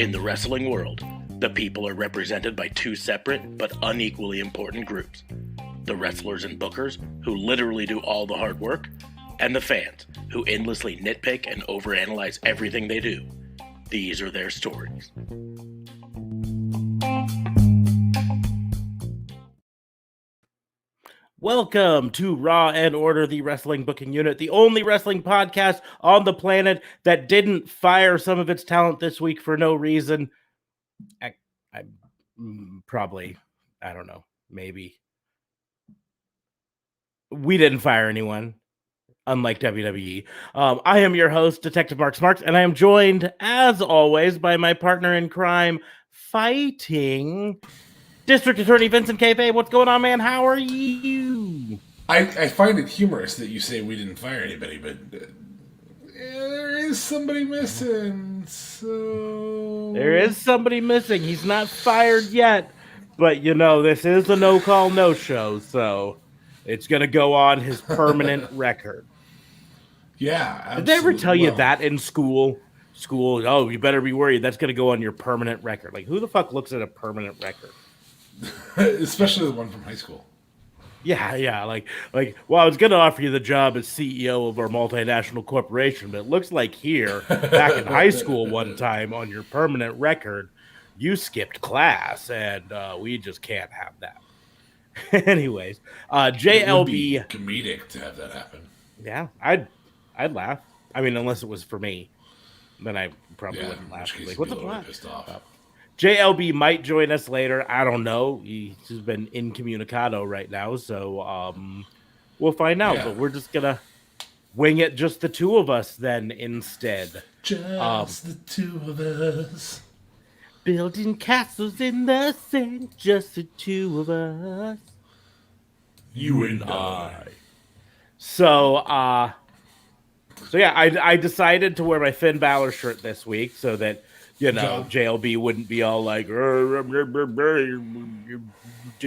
In the wrestling world, the people are represented by two separate but unequally important groups. The wrestlers and bookers, who literally do all the hard work, and the fans, who endlessly nitpick and overanalyze everything they do. These are their stories. Welcome to Raw and Order, the wrestling booking unit, the only wrestling podcast on the planet that didn't fire some of its talent this week for no reason. I don't know, maybe. We didn't fire anyone, unlike WWE. I am your host, Detective Mark Smarks, and I am joined, as always, by my partner in crime, fighting District Attorney Vincent K. What's going on, man? How are you? I find it humorous that you say we didn't fire anybody, but there is somebody missing. So There is somebody missing. He's not fired yet, but this is a no-call, no-show, so it's going to go on his permanent record. Yeah, absolutely. Did they ever tell you that in school? Oh, you better be worried. That's going to go on your permanent record. Like, who the fuck looks at a permanent record? Especially the one from high school. Yeah. Like, well, I was going to offer you the job as CEO of our multinational corporation, but it looks like here, back in high school one time on your permanent record, you skipped class, and we just can't have that. Anyways, JLB. It would be comedic to have that happen. Yeah, I'd laugh. I mean, unless it was for me, then I probably wouldn't laugh. Like, what the fuck? Pissed off. JLB might join us later. I don't know. He's been incommunicado right now, so we'll find out. Yeah. But we're just gonna wing it, just the two of us then instead. Just the two of us. Building castles in the sand, just the two of us. You and I. So yeah, I decided to wear my Finn Balor shirt this week so that, JLB wouldn't be all like, did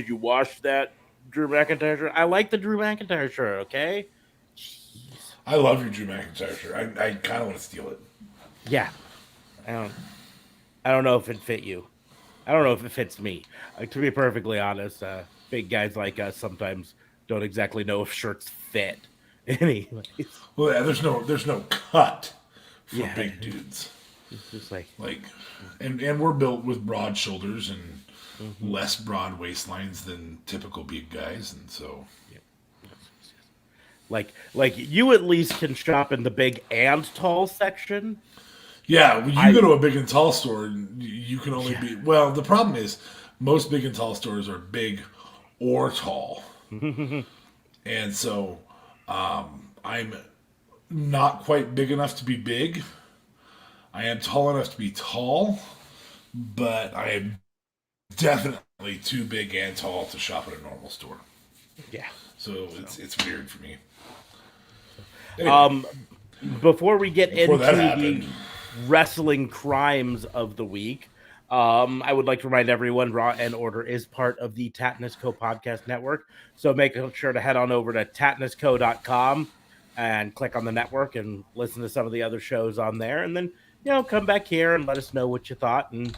you wash that Drew McIntyre shirt? I like the Drew McIntyre shirt, okay? Jeez. I love your Drew McIntyre shirt. I kind of want to steal it. Yeah. I don't know if it fit you. I don't know if it fits me. To be perfectly honest, big guys like us sometimes don't exactly know if shirts fit. Anyways. Well, yeah, there's no cut for big dudes. It's just and we're built with broad shoulders and less broad waistlines than typical big guys, and so like you at least can shop in the big and tall section. Yeah, when you go to a big and tall store, you can only be... Well, the problem is most big and tall stores are big or tall. And so I'm not quite big enough to be big. I am tall enough to be tall, but I am definitely too big and tall to shop at a normal store. Yeah. So it's weird for me. Anyway, before we get into the wrestling crimes of the week, I would like to remind everyone Raw and Order is part of the Tatnus Co podcast network. So make sure to head on over to tatnusco.com and click on the network and listen to some of the other shows on there. And then, come back here and let us know what you thought and,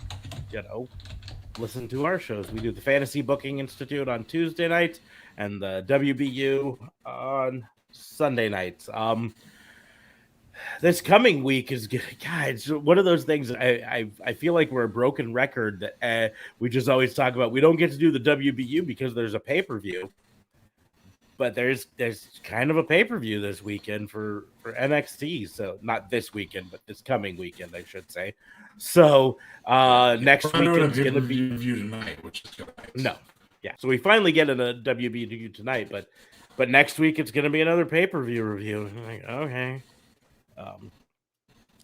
listen to our shows. We do the Fantasy Booking Institute on Tuesday nights and the WBU on Sunday nights. This coming week is good. God, it's one of those things. I feel like we're a broken record that we just always talk about. We don't get to do the WBU because there's a pay-per-view, but there's kind of a pay-per-view this weekend for NXT. So not this weekend, but this coming weekend, I should say. So next weekend's going to be tonight, which is nice. No, yeah. So we finally get in a WBU tonight, but next week it's going to be another pay-per-view review. I'm like, okay.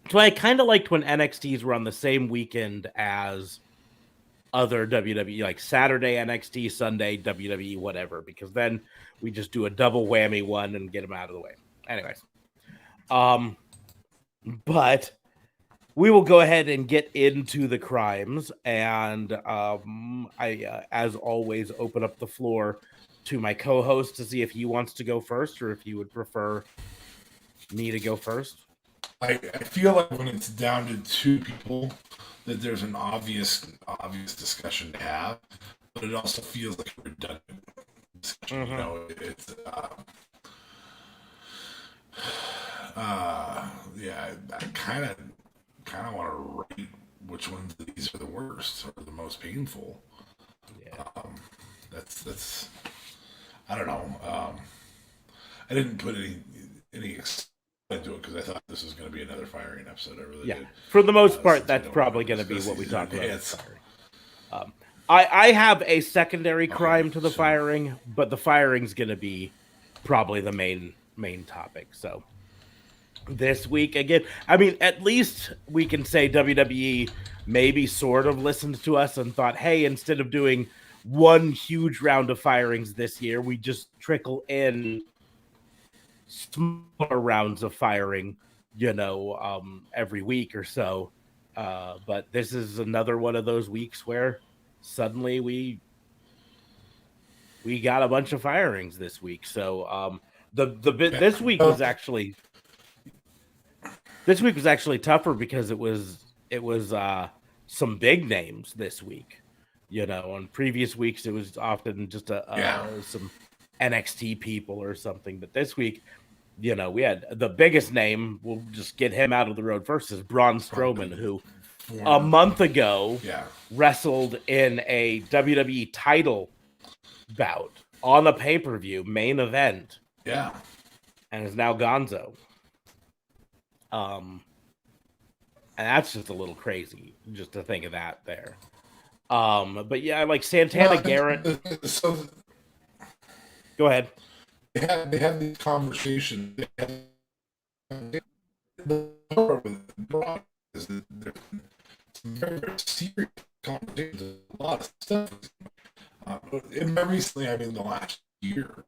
So I kind of liked when NXTs were on the same weekend as other WWE, like Saturday NXT, Sunday WWE, whatever, because then we just do a double whammy one and get them out of the way. Anyways, but we will go ahead and get into the crimes, and I, as always, open up the floor to my co-host to see if he wants to go first or if he would prefer me to go first. I feel like when it's down to two people, that there's an obvious discussion to have, but it also feels like a redundant discussion. You know, it's yeah, I kind of want to rate which ones of these are the worst or the most painful. Yeah, that's I don't know. I didn't put any into it because I thought this was going to be another firing episode. I really did. For the most part, that's probably going to be what we talk about. I have a secondary crime to the firing, but the firing's going to be probably the main topic. So this week again, I mean, at least we can say WWE maybe sort of listened to us and thought, hey, instead of doing one huge round of firings this year, we just trickle in smaller rounds of firing, every week or so. But this is another one of those weeks where suddenly we got a bunch of firings this week. So this week was actually tougher because it was some big names this week. On previous weeks it was often just some NXT people or something, but this week, we had the biggest name. We'll just get him out of the road first, is Braun Strowman, who a month ago wrestled in a WWE title bout on a pay-per-view main event. Yeah. And is now Gonzo. And that's just a little crazy just to think of that there. But yeah, like Santana Garrett. Go ahead. They have these conversations. There's some very, very serious conversations. A lot of stuff. And by recently, I mean the last year.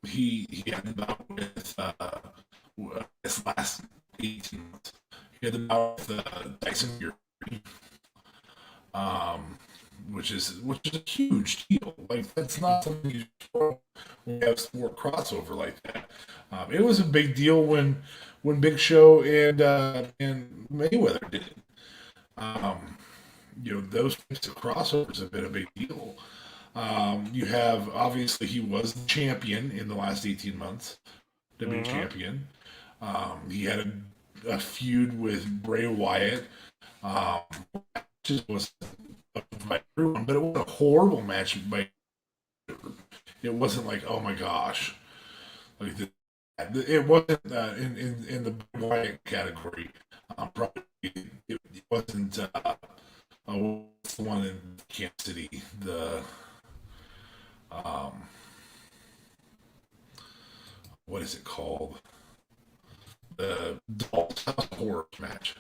He had the bout with this last 18 months. He had the bout with Tyson Fury. Which is a huge deal. Like, that's not something you throw when you have sport crossover like that. It was a big deal when Big Show and Mayweather did it. Those types of crossovers have been a big deal. You have, obviously, he was the champion in the last 18 months, WWE champion. He had a feud with Bray Wyatt. Just was by everyone, but it was a horrible match. It wasn't like, oh my gosh, like it wasn't in the Wyatt category. Probably it wasn't. What's the one in Kansas City? The what is it called? The Doll's House Horror match.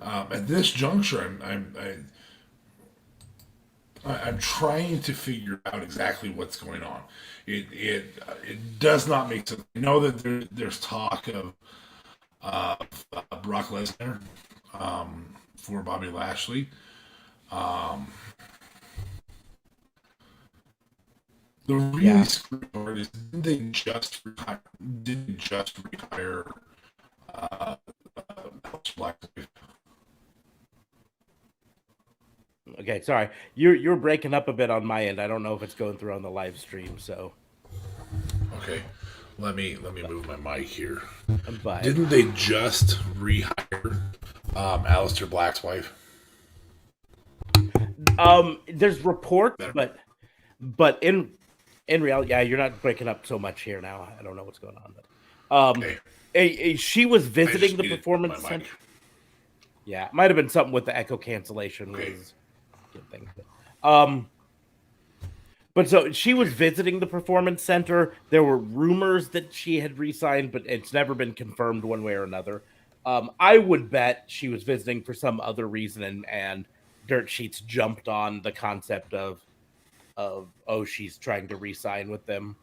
At this juncture, I'm trying to figure out exactly what's going on. It does not make sense. I know that there's talk of Brock Lesnar for Bobby Lashley. The really screwed part is didn't they just retire Blackwood? Okay, sorry. You're breaking up a bit on my end. I don't know if it's going through on the live stream, so. Okay. Let me move my mic here. But didn't they just rehire Aleister Black's wife? There's reports, but in reality, yeah, you're not breaking up so much here now. I don't know what's going on. But, okay. She was visiting the performance center. Yeah, it might have been something with the echo cancellation. Was good thing. But so she was visiting the performance center. There were rumors that she had re-signed, but it's never been confirmed one way or another. I would bet she was visiting for some other reason, and Dirt Sheets jumped on the concept of she's trying to re-sign with them.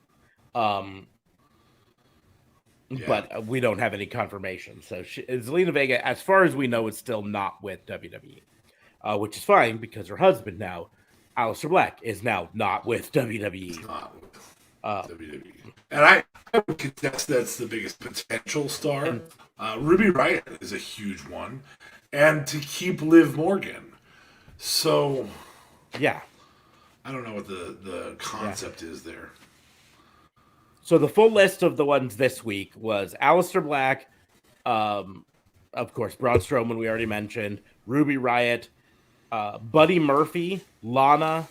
But we don't have any confirmation. So Zelina Vega, as far as we know, is still not with WWE, which is fine because her husband now, Aleister Black, is now not with WWE. Not with WWE. And I would contest that's the biggest potential star. Ruby Riott is a huge one, and to keep Liv Morgan. So, yeah, I don't know what the concept is there. So the full list of the ones this week was Aleister Black, of course, Braun Strowman, we already mentioned, Ruby Riott, Buddy Murphy, Lana,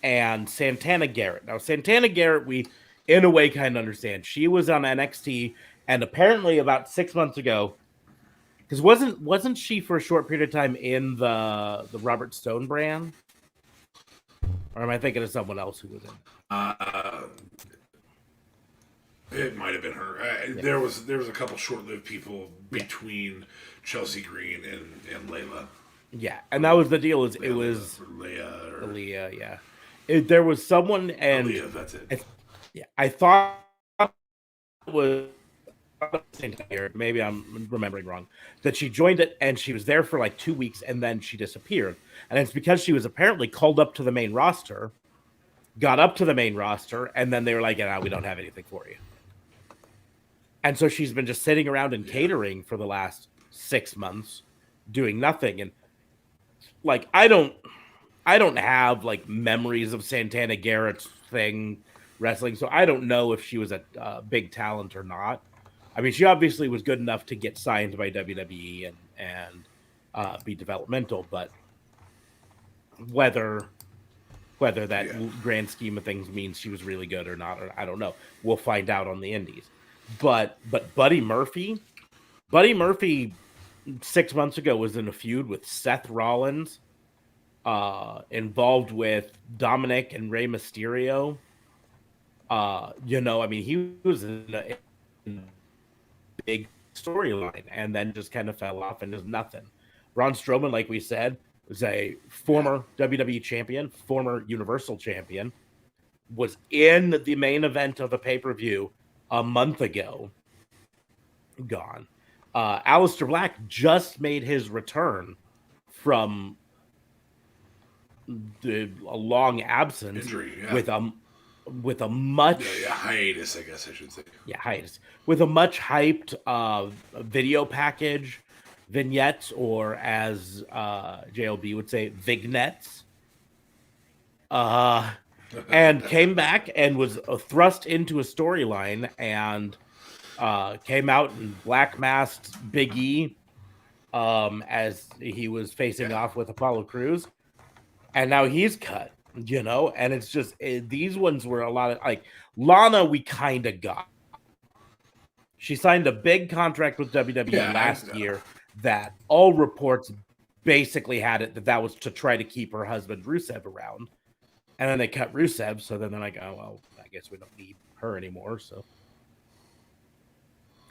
and Santana Garrett. Now, Santana Garrett, we in a way kind of understand. She was on NXT, and apparently about 6 months ago, because wasn't she for a short period of time in the Robert Stone brand? Or am I thinking of someone else who was in? It might have been her. There was a couple short-lived people between Chelsea Green and Layla. Yeah, and that was the deal. It was Leah. Yeah, there was someone, and Leah, that's it. I thought it was maybe I'm remembering wrong, that she joined it and she was there for like 2 weeks and then she disappeared, and it's because she was apparently called up to the main roster, got up to the main roster, and then they were like, "No, we don't have anything for you." And so she's been just sitting around and catering for the last 6 months, doing nothing. And like, I don't have like memories of Santana Garrett's thing wrestling, so I don't know if she was a big talent or not. I mean, she obviously was good enough to get signed by WWE and be developmental, but whether that grand scheme of things means she was really good or not, I don't know. We'll find out on the indies. But Buddy Murphy 6 months ago was in a feud with Seth Rollins, involved with Dominic and Rey Mysterio. I mean, he was in a big storyline and then just kind of fell off and is nothing. Braun Strowman, like we said, was a former WWE champion, former Universal champion, was in the main event of a pay-per-view a month ago, gone. Aleister Black just made his return from a long absence. Injury, with a much hiatus, I guess I should say. Yeah, hiatus. With a much hyped video package, vignettes, or as JLB would say, vignettes. And came back and was thrust into a storyline and came out and black masked Big E as he was facing off with Apollo Crews. And now he's cut, and it's just these ones were a lot of like Lana. We kind of got. She signed a big contract with WWE last year that all reports basically had it that was to try to keep her husband Rusev around. And then they cut Rusev, so then they're like, "Oh well, I guess we don't need her anymore." So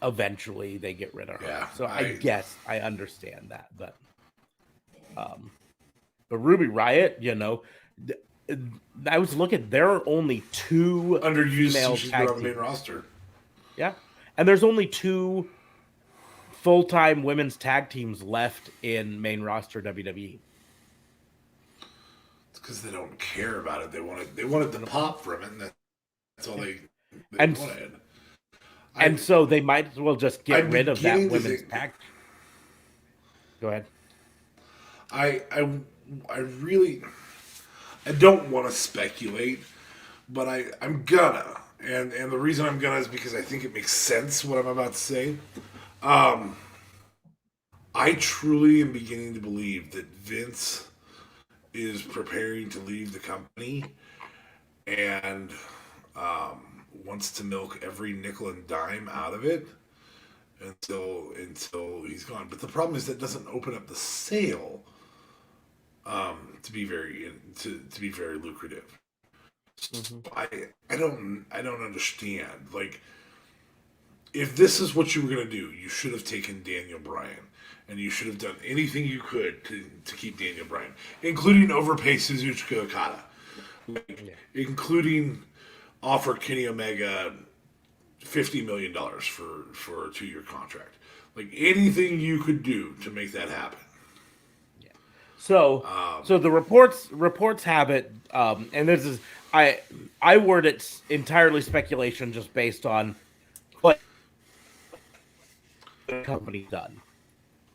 eventually, they get rid of her. Yeah, so I guess I understand that, but Ruby Riott, I was looking. There are only 2 underused female tag on the main roster. Yeah, and there's only 2 full-time women's tag teams left in main roster WWE. Because they don't care about it. They wanted the pop from it, and that's all they wanted. And so they might as well just get rid of that women's tag. Go ahead. I don't want to speculate, but I'm gonna. And the reason I'm gonna is because I think it makes sense what I'm about to say. I truly am beginning to believe that Vince is preparing to leave the company and wants to milk every nickel and dime out of it until he's gone. But the problem is that doesn't open up the sale to be very lucrative. So I don't understand. Like, if this is what you were gonna do, you should have taken Daniel Bryan. And you should have done anything you could to keep Daniel Bryan, including overpay Suzuki Okada, including offer Kenny Omega $50 million for a 2-year contract. Like, anything you could do to make that happen. Yeah. So the reports have it, and this is I word it entirely speculation, just based on what the company done.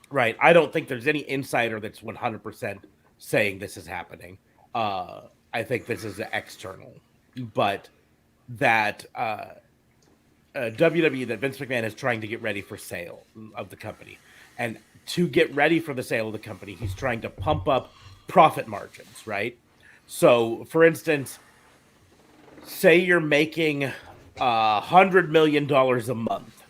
Right. I don't think there's any insider that's 100% saying this is happening. I think this is external, but that WWE, that Vince McMahon is trying to get ready for sale of the company. And to get ready for the sale of the company, he's trying to pump up profit margins, right? So, for instance, say you're making $100 million a month.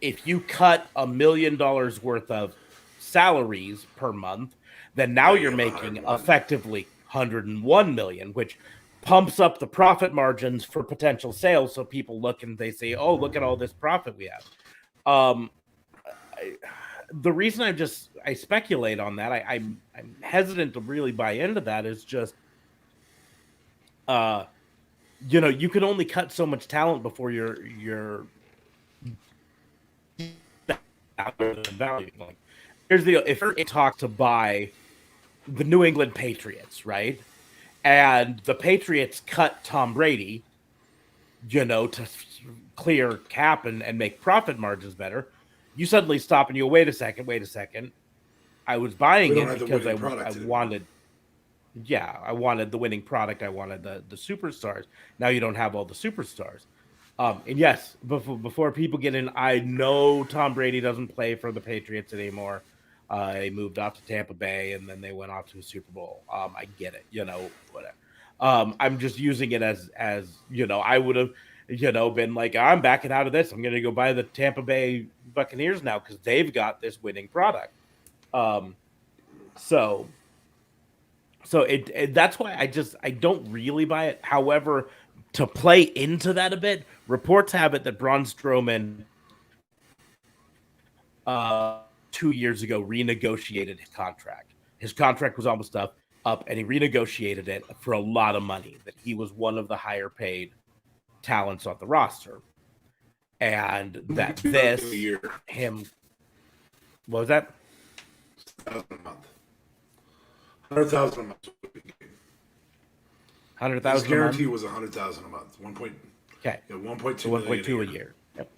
If you cut $1 million worth of salaries per month, then now you're making effectively 101 million, which pumps up the profit margins for potential sales. So people look and they say, "Oh, look at all this profit we have." The reason I speculate on that, I'm hesitant to really buy into that, is just, you can only cut so much talent before you're value. Like, here's the deal: if you're talk to buy the New England Patriots, right, and the Patriots cut Tom Brady, to clear cap and make profit margins better, you suddenly stop and you go, wait a second. I was buying it because I wanted, I wanted the winning product. I wanted the superstars. Now you don't have all the superstars. And yes, before people get in, I know Tom Brady doesn't play for the Patriots anymore. He moved off to Tampa Bay, and then they went off to a Super Bowl. I get it, whatever. I'm just using it as I would have, been like, I'm backing out of this. I'm going to go buy the Tampa Bay Buccaneers now because they've got this winning product. So that's why I don't really buy it. However, to play into that a bit, reports have it that Braun Strowman 2 years ago renegotiated his contract. His contract was almost up, and he renegotiated it for a lot of money, that he was one of the higher paid talents on the roster. And that what was that? $100,000 a month. $100,000 a month. $100,000. His guarantee was $100,000 a month. 1.2 a year. Yep.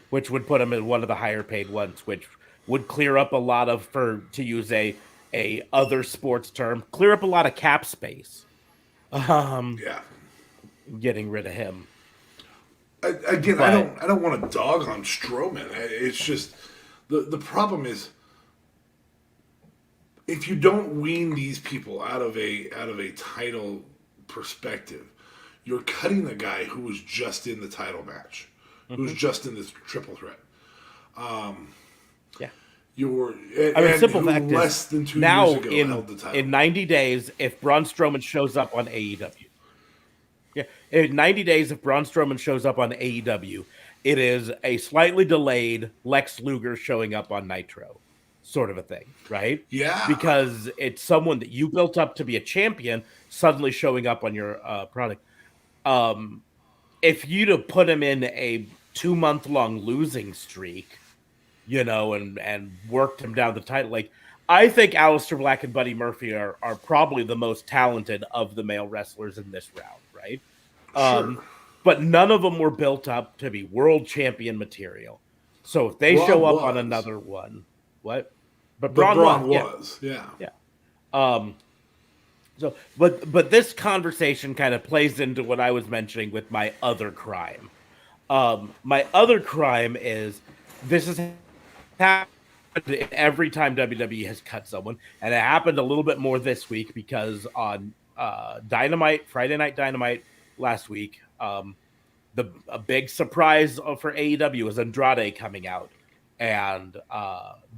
Which would put him in one of the higher paid ones, which would clear up a lot of, to use a other sports term, clear up a lot of cap space. Getting rid of him. I don't want to dog on Strowman. It's just the problem is, if you don't wean these people out of a title perspective, you're cutting the guy who was just in the title match, who's just in this triple threat. Simple fact less than 2 now years ago held the title. In 90 days, if Braun Strowman shows up on AEW, in 90 days, if Braun Strowman shows up on AEW, it is a slightly delayed Lex Luger showing up on Nitro, sort of a thing, right? Yeah. Because it's someone that you built up to be a champion suddenly showing up on your product. If you'd have put him in a 2-month-long losing streak, and worked him down the title, like, I think Aleister Black and Buddy Murphy are probably the most talented of the male wrestlers in this round, right? Sure. But none of them were built up to be world champion material. So if they show up on another one, what? But Braun was. Yeah. So, but this conversation kind of plays into what I was mentioning with my other crime. My other crime is, this has happened every time WWE has cut someone, and it happened a little bit more this week because on Friday Night Dynamite last week, a big surprise for AEW was Andrade coming out and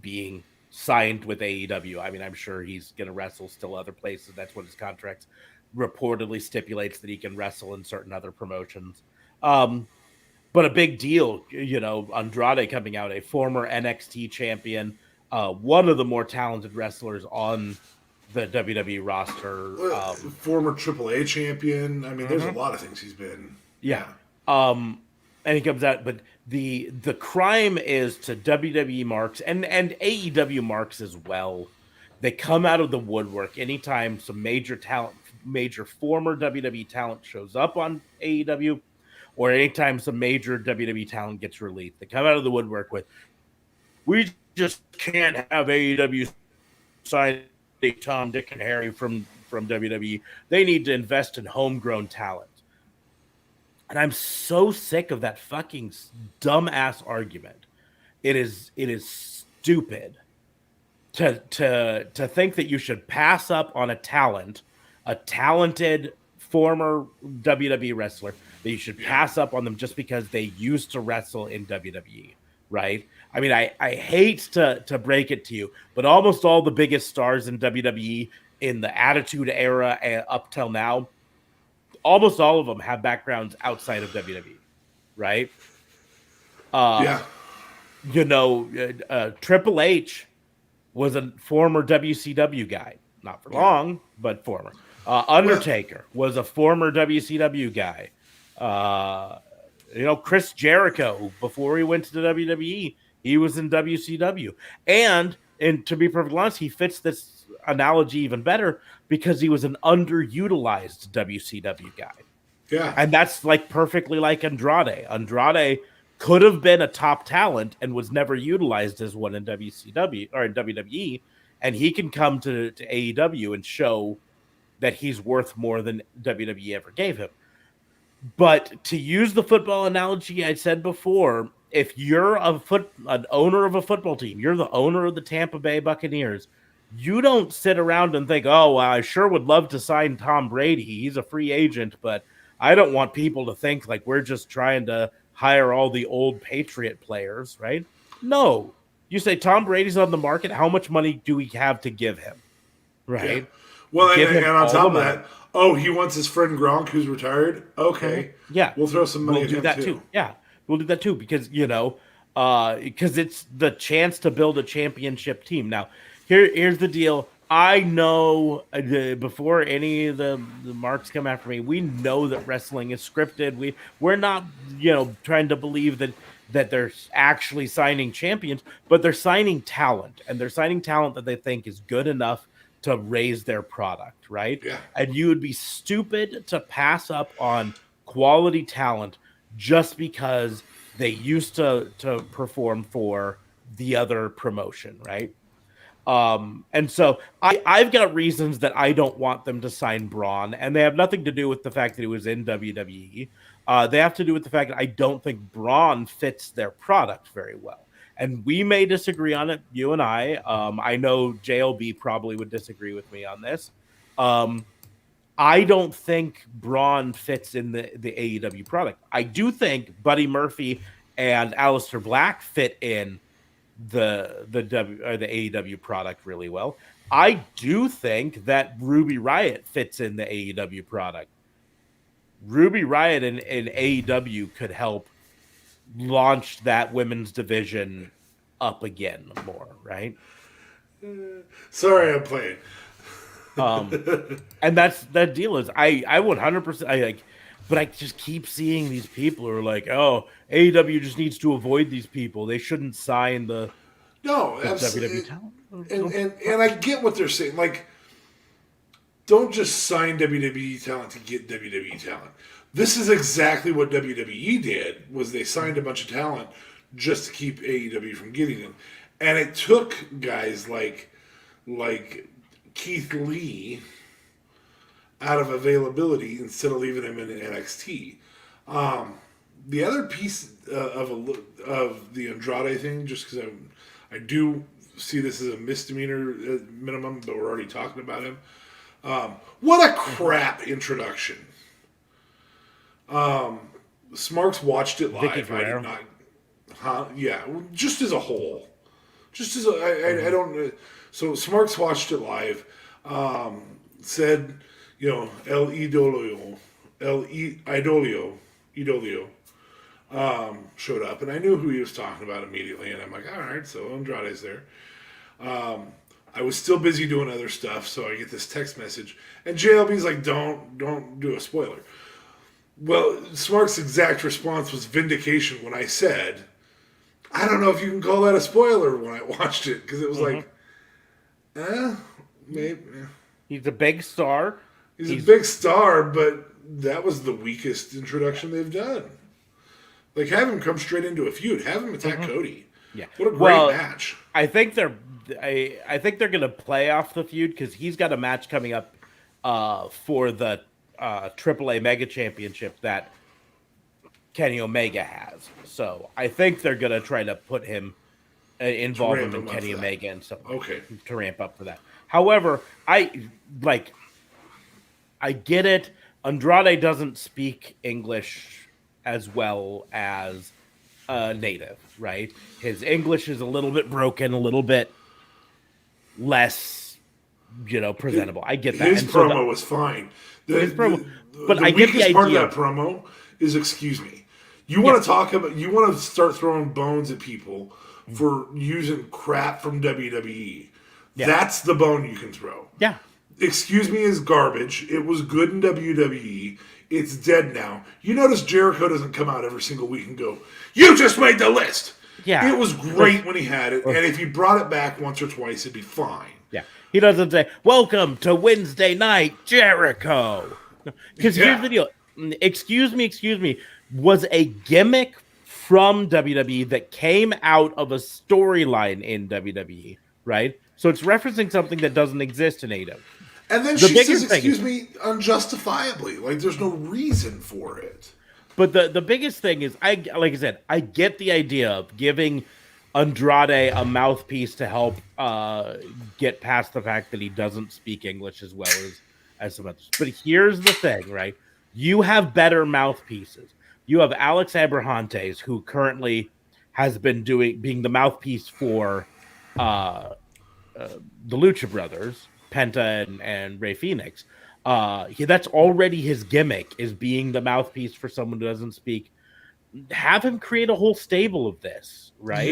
being signed with AEW. I mean, I'm sure he's going to wrestle still other places. That's what his contract reportedly stipulates, that he can wrestle in certain other promotions. But a big deal, Andrade coming out, a former NXT champion, one of the more talented wrestlers on the WWE roster. Former AAA champion. I mean, there's a lot of things he's been. Yeah. And he comes out, but the crime is to WWE marks and AEW marks as well. They come out of the woodwork anytime some major former WWE talent shows up on AEW, or anytime some major WWE talent gets released, they come out of the woodwork with, we just can't have AEW sign Tom, Dick, and Harry from WWE. They need to invest in homegrown talent. And I'm so sick of that fucking dumbass argument. It is stupid to think that you should pass up on a talented former WWE wrestler, that you should pass up on them just because they used to wrestle in WWE, right? I mean, I hate to break it to you, but almost all the biggest stars in WWE in the Attitude Era and up till now, almost all of them have backgrounds outside of WWE, right? Yeah. You know, Triple H was a former WCW guy, not for long, but former. Undertaker was a former WCW guy. You know, Chris Jericho, before he went to the WWE, he was in WCW. And to be perfectly honest, he fits this analogy even better because he was an underutilized WCW guy. Yeah. And that's like perfectly like Andrade. Andrade could have been a top talent and was never utilized as one in WCW or in WWE. And he can come to AEW and show that he's worth more than WWE ever gave him. But to use the football analogy I said before, if you're an owner of a football team, you're the owner of the Tampa Bay Buccaneers, you don't sit around and think, oh, well, I sure would love to sign Tom Brady. He's a free agent, but I don't want people to think like we're just trying to hire all the old Patriot players, right? No. You say Tom Brady's on the market. How much money do we have to give him? Right? Yeah. Well, and on top of that, he wants his friend Gronk who's retired. Okay. Yeah. We'll throw some money at him too. Yeah. We'll do that too because, you know, because it's the chance to build a championship team. Now, here's the deal. I know before any of the marks come after me, we know that wrestling is scripted. We're not, you know, trying to believe that they're actually signing champions, but they're signing talent, and they're signing talent that they think is good enough to raise their product, right? Yeah. And you would be stupid to pass up on quality talent just because they used to perform for the other promotion, right? And so I've got reasons that I don't want them to sign Braun, and they have nothing to do with the fact that he was in WWE. They have to do with the fact that I don't think Braun fits their product very well. And we may disagree on it, you and I. I know JLB probably would disagree with me on this. I don't think Braun fits in the AEW product. I do think Buddy Murphy and Aleister Black fit in the AEW product really well. I do think that Ruby Riott fits in the AEW product. Ruby Riott in AEW could help launch that women's division up again more, right? Sorry, I'm playing. And that's that deal is I 100% but I just keep seeing these people who are like, oh, AEW just needs to avoid these people. They shouldn't sign the WWE talent. And I get what they're saying. Like, don't just sign WWE talent to get WWE talent. This is exactly what WWE did, was they signed a bunch of talent just to keep AEW from getting them. And it took guys like Keith Lee out of availability instead of leaving him in NXT. The other piece of the Andrade thing, just because I do see this as a misdemeanor minimum, but we're already talking about him. What a crap introduction. Smarks watched it live. I did not. Yeah, just as a whole. Just as I don't. So Smarks watched it live. Said, you know, El Idolio showed up, and I knew who he was talking about immediately. And I'm like, all right, so Andrade's there. I was still busy doing other stuff, so I get this text message, and JLB's like, don't do a spoiler. Well, Smark's exact response was vindication when I said, I don't know if you can call that a spoiler when I watched it, because it was like, maybe. He's a big star. He's a big star, but that was the weakest introduction they've done. Like, have him come straight into a feud. Have him attack Cody. Yeah. What a great match. I think they're gonna play off the feud because he's got a match coming up for the AAA Mega Championship that Kenny Omega has. So I think they're gonna try to put him involve him in Kenny Omega and stuff. Okay. To ramp up for that. However, I get it. Andrade doesn't speak English as well as native, right? His English is a little bit broken, a little bit less, presentable. I get that. His promo was fine. His promo, but the I get the idea. Part of that promo is, excuse me, you want to talk about, you want to start throwing bones at people for using crap from WWE. Yeah. That's the bone you can throw. Yeah. Excuse me is garbage. It was good in WWE. It's dead now. You notice Jericho doesn't come out every single week and go, "You just made the list." Yeah. It was great when he had it, and if he brought it back once or twice, it'd be fine. Yeah. He doesn't say, "Welcome to Wednesday Night Jericho." Because here's the deal. Excuse me, was a gimmick from WWE that came out of a storyline in WWE, right? So it's referencing something that doesn't exist in AEW. And then she says, excuse me, unjustifiably. Like, there's no reason for it. But the biggest thing is, like I said, I get the idea of giving Andrade a mouthpiece to help get past the fact that he doesn't speak English as well as some others. But here's the thing, right? You have better mouthpieces. You have Alex Abrahantes, who currently has been being the mouthpiece for the Lucha Brothers, Penta and Rey Fenix. That's already his gimmick, is being the mouthpiece for someone who doesn't speak. Have him create a whole stable of this, right?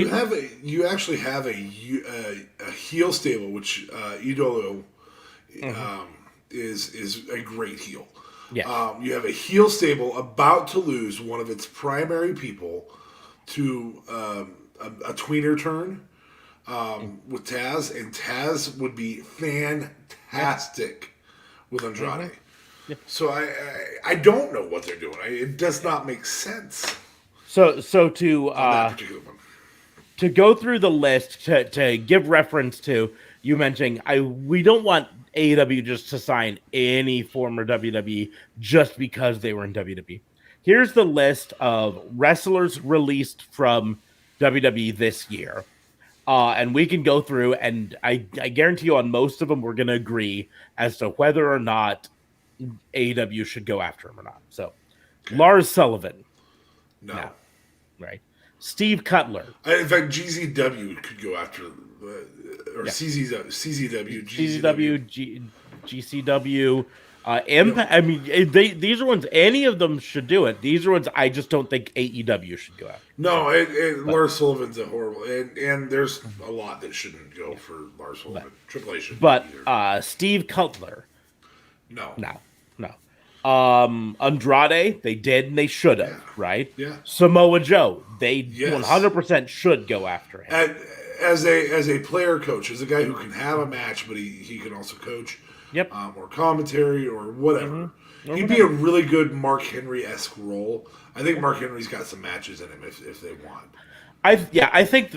You actually have a heel stable, which Idolo is a great heel. Yeah. You have a heel stable about to lose one of its primary people to a tweener turn. With Taz, and Taz would be fantastic with Andrade. Yeah. So I don't know what they're doing. It does not make sense. So to that particular one. To go through the list to give reference to, you mentioning we don't want AEW just to sign any former WWE just because they were in WWE. Here's the list of wrestlers released from WWE this year. And we can go through, and I guarantee you on most of them, we're going to agree as to whether or not AEW should go after him or not. So, okay. Lars Sullivan. No. Right. Steve Cutler. In fact, GZW could go after, or CZW. GCW. Impact. I mean, these are ones. Any of them should do it. These are ones I just don't think AEW should go after. No, Lars Sullivan's a horrible, and there's a lot that shouldn't go for Lars Sullivan. Triple H shouldn't. But Steve Cutler. No. Andrade, they did and they should have, right? Yeah. Samoa Joe, they 100% should go after him. As a player coach, as a guy who can have a match, but he can also coach. Yep. Or commentary or whatever. Mm-hmm. He'd be a really good Mark Henry-esque role. I think Mark Henry's got some matches in him if they want. I think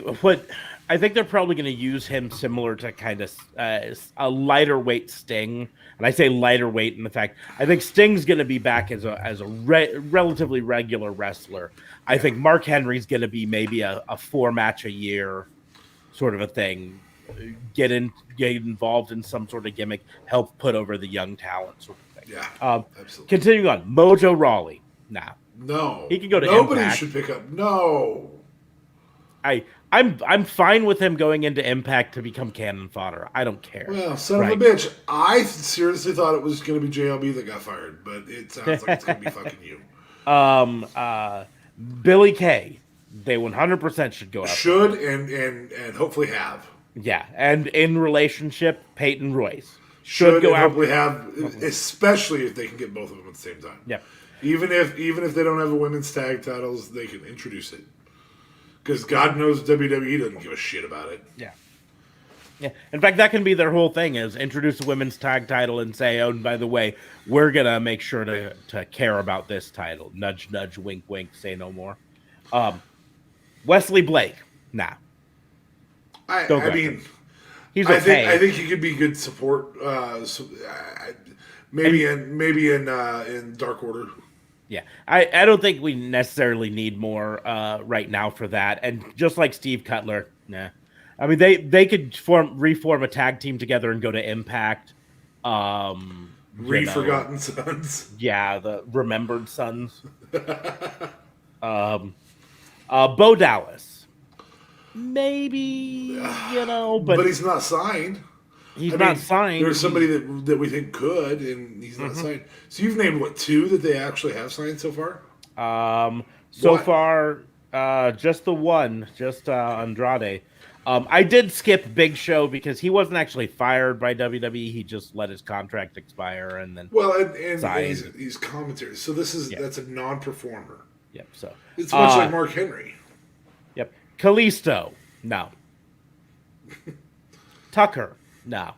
they're probably going to use him similar to kind of a lighter weight Sting, and I say lighter weight in the fact I think Sting's going to be back as a relatively regular wrestler. I think Mark Henry's going to be maybe a 4-match a year sort of a thing. Get involved in some sort of gimmick, help put over the young talent sort of thing. Yeah, absolutely. Continuing on, Mojo Rawley. No, he can go to Nobody Impact. Should pick up. No, I'm fine with him going into Impact to become cannon fodder. I don't care. Well, son of a bitch. I seriously thought it was going to be JLB that got fired, but it sounds like it's going to be fucking you. Billy Kay. They 100% should go out. Should and hopefully have. Yeah, and in relationship, Peyton Royce should go out. Hopefully have, especially if they can get both of them at the same time. Yeah. Even if they don't have a women's tag titles, they can introduce it. Because God knows WWE doesn't give a shit about it. Yeah. Yeah. In fact, that can be their whole thing: is introduce a women's tag title and say, "Oh, and by the way, we're gonna make sure to care about this title." Nudge, nudge, wink, wink. Say no more. Wesley Blake, nah. I mean, he's okay. I think he could be good support. Maybe in Dark Order. Yeah, I don't think we necessarily need more right now for that. And just like Steve Cutler, nah. I mean, they could reform a tag team together and go to Impact. Forgotten Sons. Yeah, the Remembered Sons. Bo Dallas, maybe, but he's not signed. He's not signed. There's somebody that we think could, and he's not signed. So you've named what, 2 that they actually have signed so far? So far, just the one, Andrade. I did skip Big Show because he wasn't actually fired by WWE. He just let his contract expire and then and he's commentary. So that's a non-performer. Yep. So it's much like Mark Henry. Yep. Kalisto, no. Tucker, no.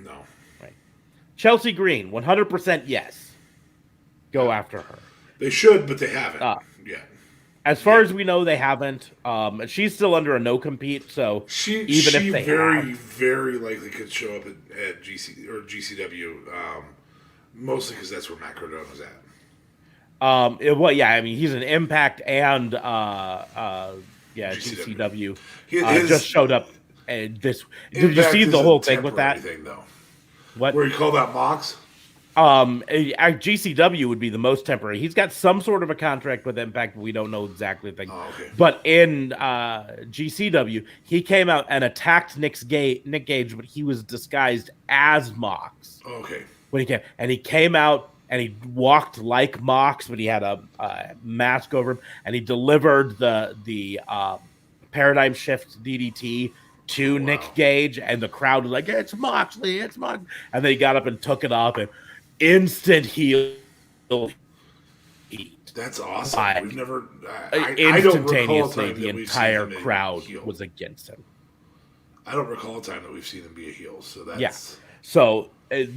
No. Right. Chelsea Green, 100% yes. Go after her. They should, but they haven't. Yeah. As far as we know, they haven't. She's still under a no-compete, so she very likely could show up at GC or GCW, mostly because that's where Matt Cardona was at. I mean, he's an Impact and GCW. Just showed up. And did you see the whole thing with that? Though. What? Where you call that Mox? GCW would be the most temporary. He's got some sort of a contract with Impact, but we don't know exactly the thing. Oh, okay. But in GCW, he came out and attacked Nick Gage, but he was disguised as Mox. Okay. When he came out and he walked like Mox, but he had a mask over him, and he delivered the Paradigm Shift DDT to Nick Gage, and the crowd was like, "It's Moxley, it's Moxley," and then he got up and took it off, and instant heel. That's awesome. We've never instantaneously the entire crowd was against him. I don't recall a time that we've seen him be a heel. So that's So it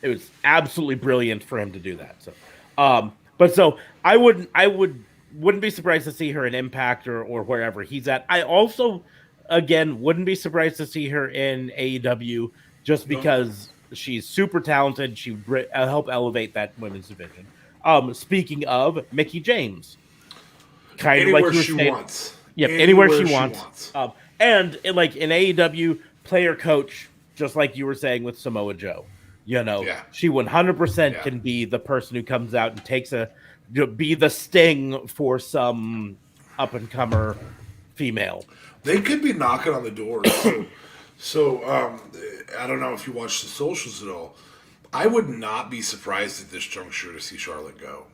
was absolutely brilliant for him to do that. So, but I wouldn't be surprised to see her in Impact or wherever he's at. I also, again, wouldn't be surprised to see her in AEW just because she's super talented. She would help elevate that women's division. Speaking of Mickie James, kind of like you were saying, wants. Yep, anywhere she wants. And like in AEW, player coach, just like you were saying with Samoa Joe. She 100% can be the person who comes out and takes be the Sting for some up-and-comer female. They could be knocking on the door. So I don't know if you watch the socials at all. I would not be surprised at this juncture to see Charlotte go.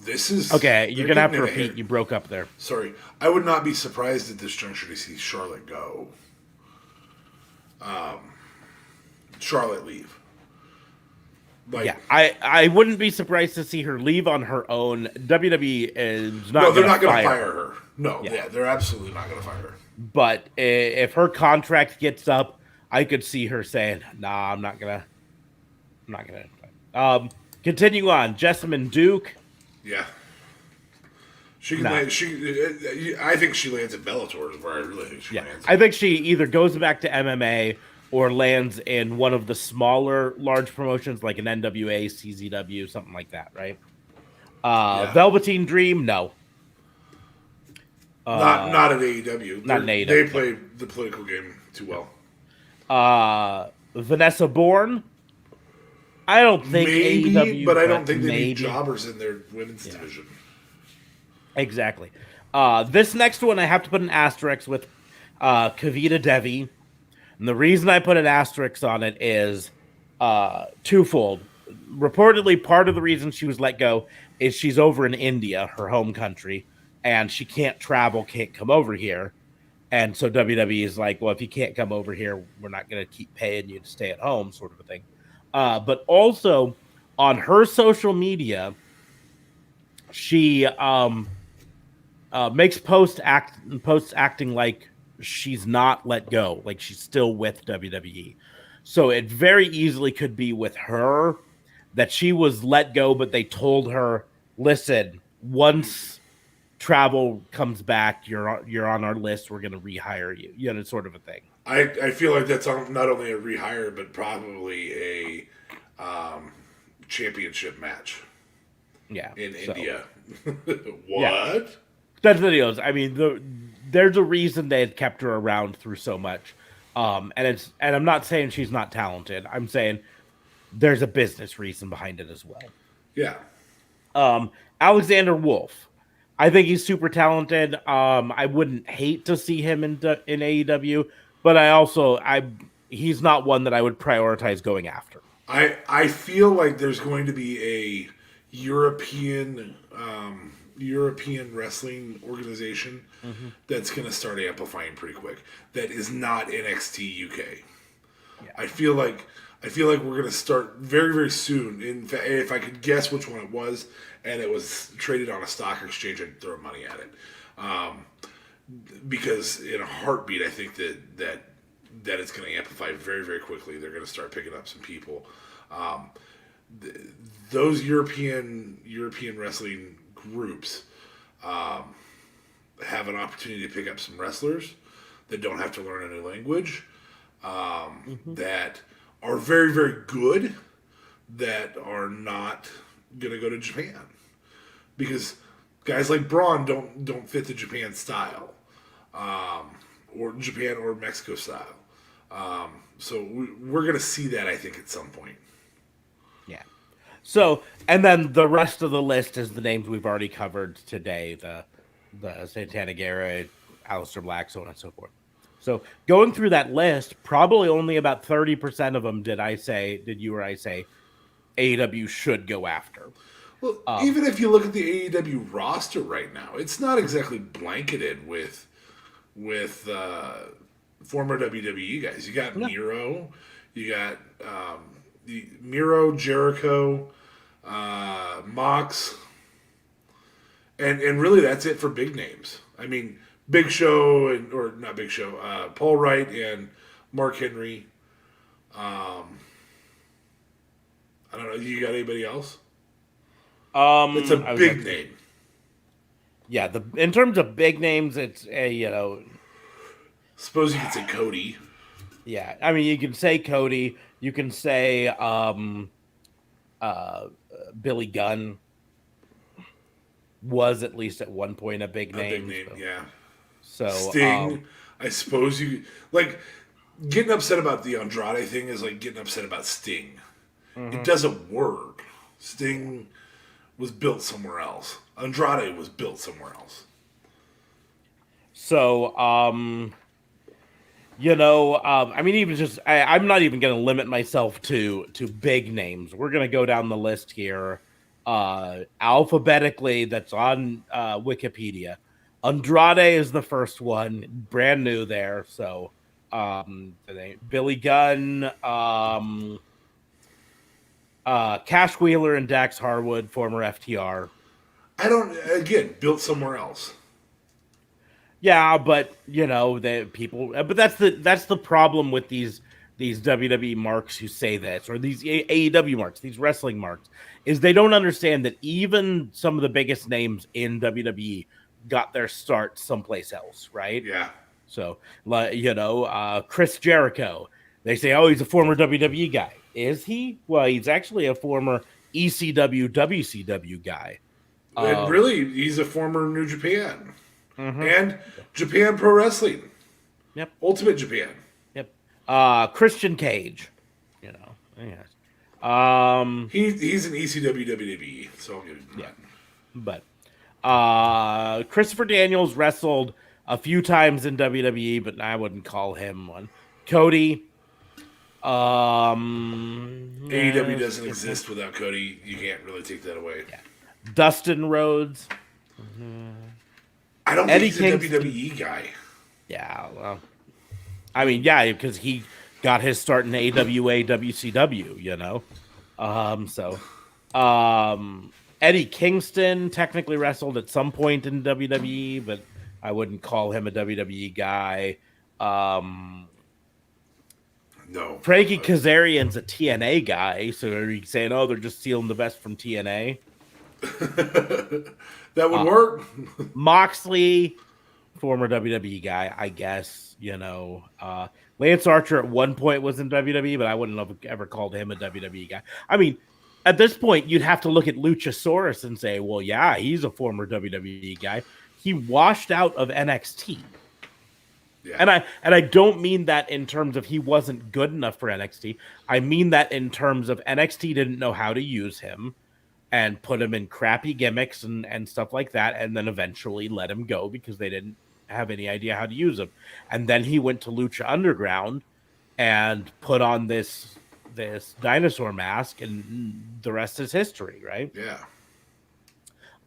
This is... Okay, you're going to have to repeat. You broke up there. Sorry. I would not be surprised at this juncture to see Charlotte go. Charlotte leave. I wouldn't be surprised to see her leave on her own. WWE is not. No, they're not going to fire her. No, they're absolutely not going to fire her. But if her contract gets up, I could see her saying, "Nah, I'm not gonna." Continue on, Jessamyn Duke. Yeah, she can. I think she lands at Bellator. Is where I really think she lands. I think she either goes back to MMA or lands in one of the smaller, large promotions like an NWA, CZW, something like that, right? Velveteen Dream, no. Not at AEW. Not in AEW. They play the political game too well. Vanessa Bourne, I don't think maybe, AEW, but I don't think they need jobbers in their women's division. Exactly. This next one I have to put an asterisk with Kavita Devi. And the reason I put an asterisk on it is twofold. Reportedly, part of the reason she was let go is she's over in India, her home country, and she can't travel, can't come over here. And so WWE is like, well, if you can't come over here, we're not going to keep paying you to stay at home, sort of a thing. But also, on her social media, she makes posts acting like she's not let go, like she's still with WWE. So it very easily could be with her that she was let go, but they told her listen, once travel comes back, you're on our list. We're going to rehire you. You know, sort of a thing. I feel like that's not only a rehire, but probably a championship match. Yeah, in India. What? Yeah. That's videos. I mean, there's a reason they had kept her around through so much. And I'm not saying she's not talented. I'm saying there's a business reason behind it as well. Yeah. Alexander Wolf. I think he's super talented. I wouldn't hate to see him in AEW, but he's not one that I would prioritize going after. I feel like there's going to be a European wrestling organization that's going to start amplifying pretty quick. That is not NXT UK. Yeah. I feel like we're going to start very, very soon. In fact, if I could guess which one it was, and it was traded on a stock exchange, I'd throw money at it. Because in a heartbeat, I think that it's going to amplify very, very quickly. They're going to start picking up some people. Those European wrestling groups have an opportunity to pick up some wrestlers that don't have to learn a new language, that are very, very good, that are not going to go to Japan. Because guys like Braun don't fit the Japan style, or Japan or Mexico style. So we're going to see that, I think, at some point. Yeah. So, and then the rest of the list is the names we've already covered today, the Santana Garrett, Aleister Black, so on and so forth. So going through that list, probably only about 30% of them did you or I say AEW should go after. Well, even if you look at the AEW roster right now, it's not exactly blanketed with former WWE guys. You got Miro, you got Miro, Jericho, Mox, and really that's it for big names. I mean, Big Show or not Big Show, Paul Wright and Mark Henry. I don't know. You got anybody else? It's a big name. Yeah, in terms of big names, it's Suppose you could say Cody. Yeah, I mean, you can say Cody. You can say Billy Gunn was at least at one point a big name. So. Yeah. So Sting, I suppose you like getting upset about the Andrade thing is like getting upset about Sting. It doesn't work. Sting was built somewhere else. Andrade was built somewhere else. So, I mean, even just, I'm not even going to limit myself to big names. We're going to go down the list here, alphabetically. That's on Wikipedia. Andrade is the first one, brand new there. So, Billy Gunn, Cash Wheeler and Dax Harwood, former FTR. Built somewhere else. Yeah, but but that's the problem with these WWE marks who say this, or these AEW marks, these wrestling marks, is they don't understand that even some of the biggest names in WWE got their start someplace else, right? Yeah. So, Chris Jericho, they say, oh, he's a former WWE guy. Is he? Well, he's actually a former ECW, WCW guy. And really, he's a former New Japan. And Japan Pro Wrestling. Yep. Ultimate Japan. Yep. Christian Cage. Yes. He's an ECW WWE, so I'll give him that. But Christopher Daniels wrestled a few times in WWE, but I wouldn't call him one. Cody. AEW doesn't exist without Cody. You can't really take that away. Yeah. Dustin Rhodes. I don't think he's a WWE guy. Yeah, well, I mean, yeah, because he got his start in AWA, WCW, Eddie Kingston technically wrestled at some point in WWE, but I wouldn't call him a WWE guy. No. Frankie Kazarian's a TNA guy, so are you saying, oh, they're just stealing the best from TNA? That would work. Moxley, former WWE guy, I guess. Lance Archer at one point was in WWE, but I wouldn't have ever called him a WWE guy. I mean, at this point, you'd have to look at Luchasaurus and say, well, yeah, he's a former WWE guy. He washed out of NXT. Yeah. And I don't mean that in terms of he wasn't good enough for NXT. I mean that in terms of NXT didn't know how to use him and put him in crappy gimmicks and stuff like that, and then eventually let him go because they didn't have any idea how to use him. And then he went to Lucha Underground and put on this dinosaur mask, and the rest is history, right? Yeah.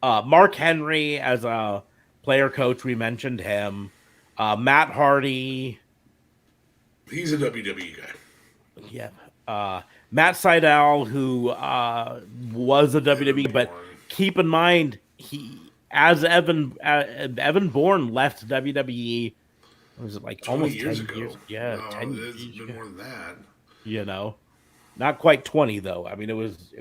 Mark Henry as a player coach, we mentioned him. Matt Hardy. He's a WWE guy. Yeah. Matt Sydal, who was a WWE, but keep in mind, Evan Bourne left WWE. Was it like almost 10 years ago? Yeah, no, 10 years. It's been more than that. Not quite 20 though. I mean, it was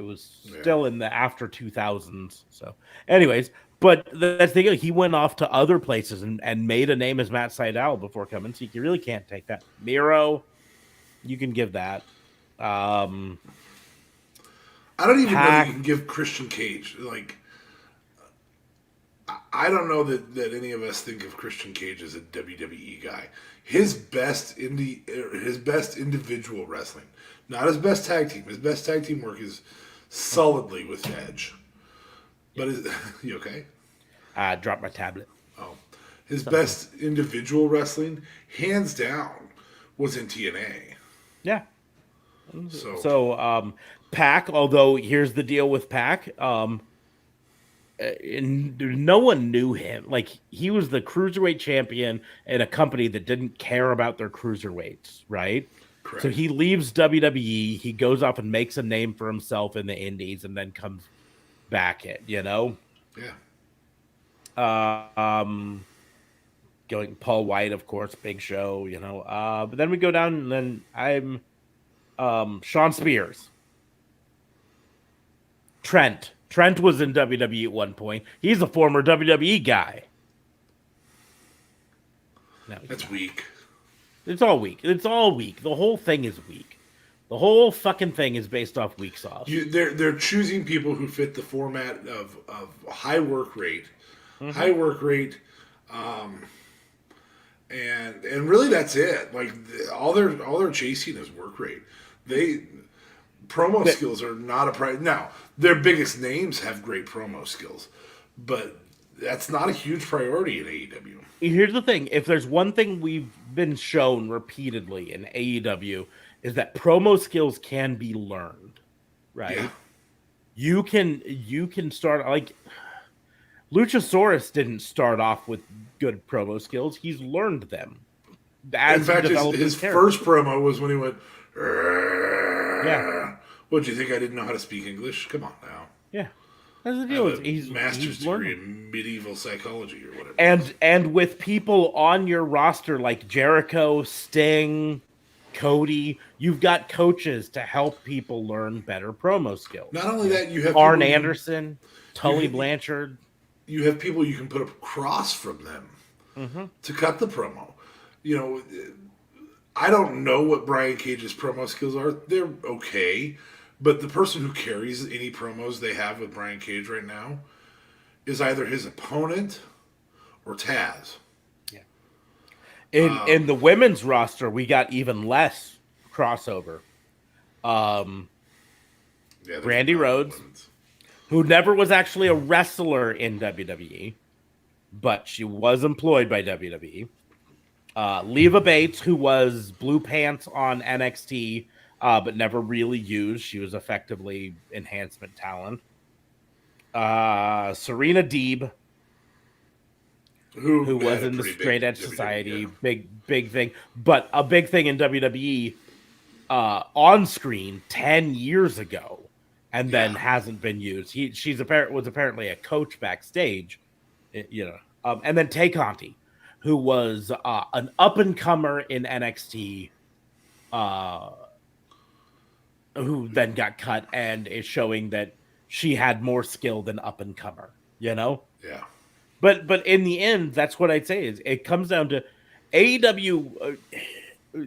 still in the after 2000s. So, anyways, but that's the thing. He went off to other places and made a name as Matt Sydal before coming. So you really can't take that. Miro, you can give that. I don't even know you can give Christian Cage. Like, I don't know that any of us think of Christian Cage as a WWE guy. His best individual wrestling, not his best tag team. His best tag team work is solidly with Edge. But you okay? I dropped my tablet. Oh, his best individual wrestling, hands down, was in TNA. Yeah. So Pac, although here's the deal with Pac, no one knew him. Like, he was the cruiserweight champion in a company that didn't care about their cruiserweights, right? Correct. So he leaves WWE, he goes off and makes a name for himself in the indies, and then comes back in, Yeah. Going Paul White, of course, Big Show, but then we go down, and then I'm Sean Spears. Trent was in WWE at one point. He's a former WWE guy. No, that's weak. It's all weak. The whole thing is weak. The whole fucking thing is based off weak sauce. They're choosing people who fit the format of high work rate, and really that's it. Like, all they're chasing is work rate. Promo skills are not a priority. Now, their biggest names have great promo skills, but that's not a huge priority in AEW. Here's the thing. If there's one thing we've been shown repeatedly in AEW, is that promo skills can be learned, right? Yeah. You can start, like, Luchasaurus didn't start off with good promo skills. He's learned them. In fact, his first promo was when he went, yeah. What, do you think I didn't know how to speak English? Come on now. Yeah. That's the deal. He's master's degree in medieval psychology or whatever. And with people on your roster like Jericho, Sting, Cody, you've got coaches to help people learn better promo skills. Not only that, you have Arn Anderson, Tully Blanchard. You have people you can put across from them to cut the promo. I don't know what Brian Cage's promo skills are. They're okay. But the person who carries any promos they have with Brian Cage right now is either his opponent or Taz. Yeah. In the women's roster, we got even less crossover. Brandy Rhodes, who never was actually a wrestler in WWE, but she was employed by WWE. Leva Bates, who was Blue Pants on NXT, but never really used. She was effectively enhancement talent. Serena Deeb, who was in the Straight Edge Society, big thing, but a big thing in WWE on screen 10 years ago, and then hasn't been used. Was apparently a coach backstage, and then Tay Conti, who was an up-and-comer in NXT, who then got cut and is showing that she had more skill than up and comer, you know? Yeah. But in the end, that's what I'd say is it comes down to AEW.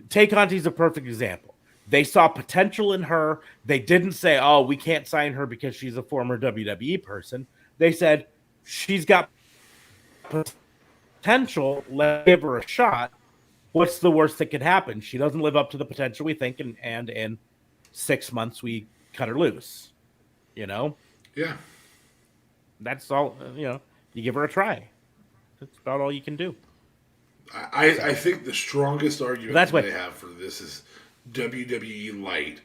Tay Conti's a perfect example. They saw potential in her. They didn't say, "Oh, we can't sign her because she's a former WWE person." They said, "She's got potential. Let's give her a shot. What's the worst that could happen? She doesn't live up to the potential we think, and in 6 months we cut her loose." You know? Yeah. That's all. You give her a try. That's about all you can do. I think the strongest argument that they have for this is WWE Light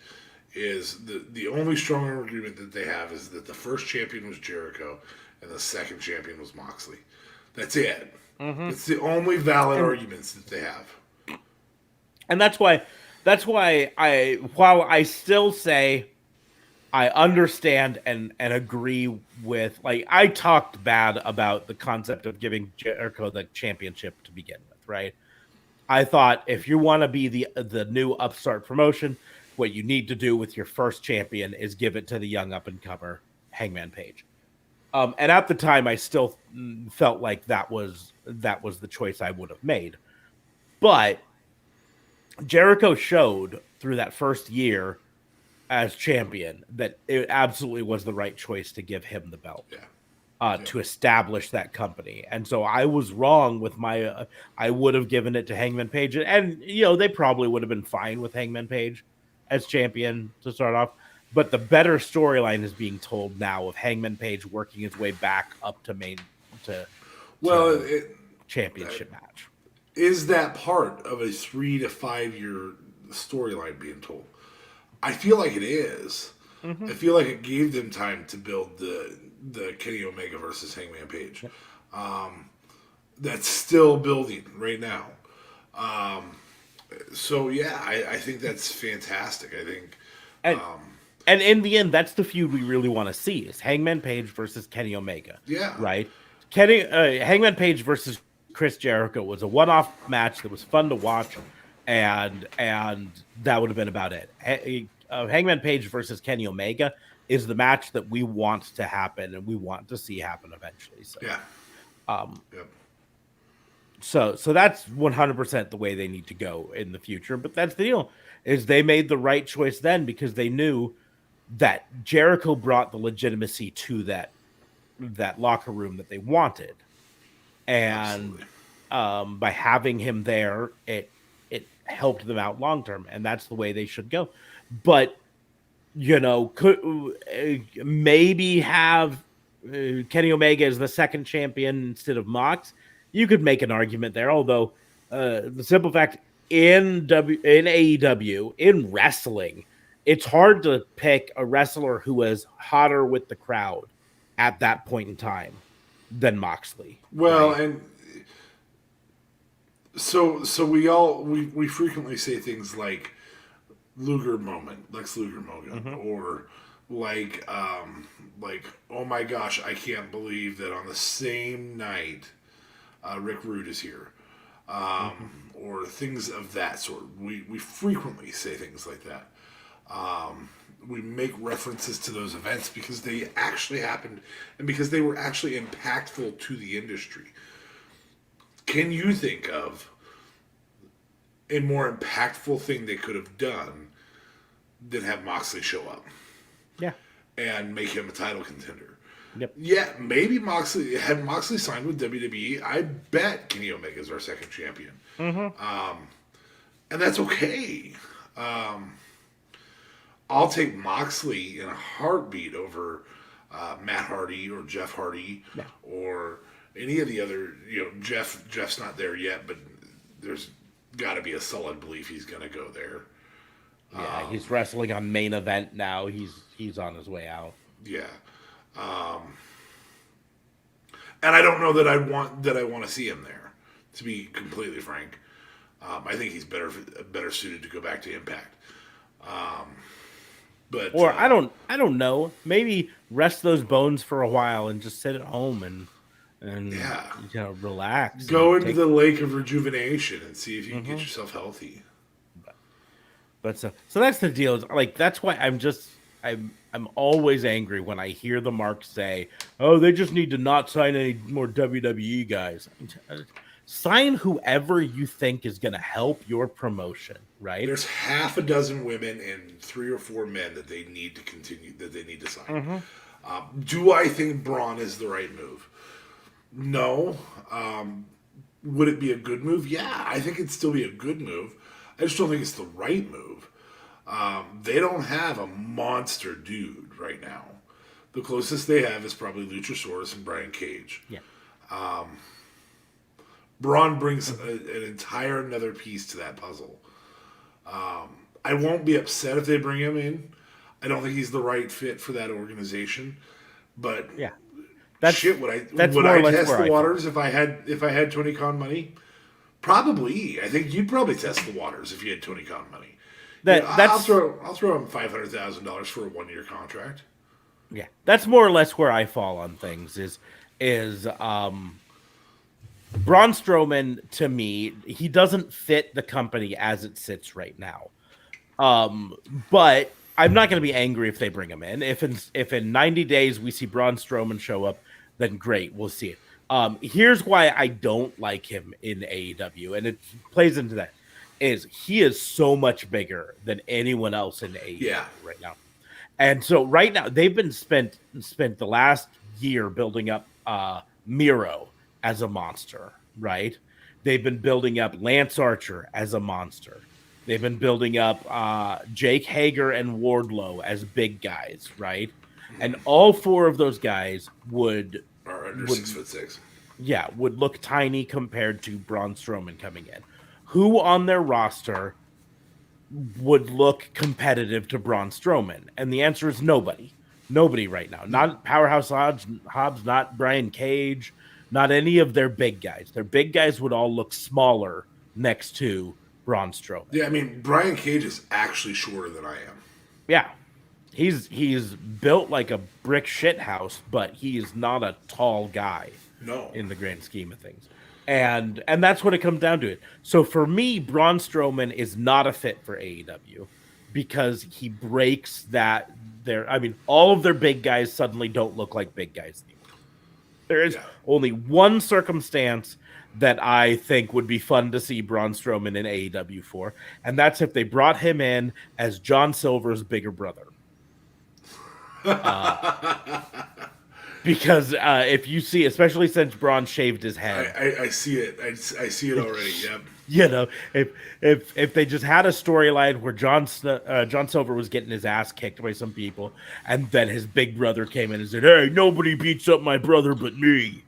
is the only strong argument that they have is that the first champion was Jericho and the second champion was Moxley. That's it. Mm-hmm. It's the only valid arguments that they have. And that's why while I still say I understand and agree with, like, I talked bad about the concept of giving Jericho the championship to begin with, right? I thought if you want to be the new upstart promotion, what you need to do with your first champion is give it to the young up-and-comer Hangman Page. And at the time, I still felt like that was the choice I would have made. But Jericho showed through that first year as champion that it absolutely was the right choice to give him the belt. To establish that company. And so I was wrong with my I would have given it to Hangman Page, and they probably would have been fine with Hangman Page as champion to start off, but the better storyline is being told now of Hangman Page working his way back up to championship match. Is that part of a 3 to 5 year storyline being told? I feel like it is. Mm-hmm. I feel like it gave them time to build the Kenny Omega versus Hangman Page. That's still building right now. So yeah, I think that's fantastic. I think, and in the end, that's the feud we really want to see is Hangman Page versus Kenny Omega. Yeah, right. Hangman Page versus Chris Jericho was a one-off match that was fun to watch, and that would have been about it. Hangman Page versus Kenny Omega is the match that we want to happen and we want to see happen eventually. So, yeah. Yep. So that's 100% the way they need to go in the future. But that's the deal, is they made the right choice then because they knew that Jericho brought the legitimacy to that locker room that they wanted. And by having him there, it helped them out long term, and that's the way they should go. But could maybe have Kenny Omega as the second champion instead of Mox. You could make an argument there, although the simple fact in AEW, in wrestling, it's hard to pick a wrestler who was hotter with the crowd at that point in time than Moxley. Well, right? And so we frequently say things like Luger moment, Lex Luger moment, mm-hmm. or like oh my gosh, I can't believe that on the same night Rick Rude is here, or things of that sort. We frequently say things like that. We make references to those events because they actually happened and because they were actually impactful to the industry. Can you think of a more impactful thing they could have done than have Moxley show up? Yeah. And make him a title contender. Yep. Yeah, maybe had Moxley signed with WWE, I bet Kenny Omega is our second champion. Mm-hmm. And that's okay. I'll take Moxley in a heartbeat over Matt Hardy or Jeff Hardy, yeah. or any of the other. Jeff's not there yet, but there's got to be a solid belief he's going to go there. Yeah, he's wrestling on Main Event now. He's on his way out. Yeah, and I don't know that I want to see him there. To be completely frank, I think he's better suited to go back to Impact. But I don't know. Maybe rest those bones for a while and just sit at home and yeah, relax. Go into the lake of rejuvenation and see if you can get yourself healthy. But so that's the deal. Like that's why I'm always angry when I hear the marks say, "Oh, they just need to not sign any more WWE guys." Sign whoever you think is going to help your promotion, right? There's half a dozen women and 3 or 4 men that they need to continue that they need to sign. Mm-hmm. Do I think Braun is the right move? No. Would it be a good move? Yeah, I think it'd still be a good move. I just don't think it's the right move. They don't have a monster dude right now. The closest they have is probably Luchasaurus and Brian Cage. Yeah. Braun brings an entire another piece to that puzzle. I won't be upset if they bring him in. I don't think he's the right fit for that organization. But yeah, would I test the waters if I had Tony Khan money? Probably. I think you'd probably test the waters if you had Tony Khan money. I'll throw him $500,000 for a 1-year contract. Yeah, that's more or less where I fall on things. Is Braun Strowman, to me, he doesn't fit the company as it sits right now. But I'm not going to be angry if they bring him in. If in 90 days we see Braun Strowman show up, then great, we'll see it. Here's why I don't like him in AEW, and it plays into that, is he is so much bigger than anyone else in AEW right now. And so right now they've been spent the last year building up Miro as a monster, right? They've been building up Lance Archer as a monster. They've been building up Jake Hager and Wardlow as big guys, right? And all 4 of those guys are under 6'6". Yeah, would look tiny compared to Braun Strowman coming in. Who on their roster would look competitive to Braun Strowman? And the answer is nobody. Nobody right now. Not Powerhouse Hobbs, not Brian Cage, not any of their big guys. Their big guys would all look smaller next to Braun Strowman. Yeah, I mean, Brian Cage is actually shorter than I am. Yeah. He's built like a brick shit house, but he is not a tall guy. No. In the grand scheme of things. And that's what it comes down to. So for me, Braun Strowman is not a fit for AEW because he breaks that all of their big guys suddenly don't look like big guys anymore. There is only one circumstance that I think would be fun to see Braun Strowman in AEW for, and that's if they brought him in as John Silver's bigger brother. Because if you see, especially since Braun shaved his head, I see it. I see it already. Yep. You know, if they just had a storyline where John Silver was getting his ass kicked by some people, and then his big brother came in and said, "Hey, nobody beats up my brother but me."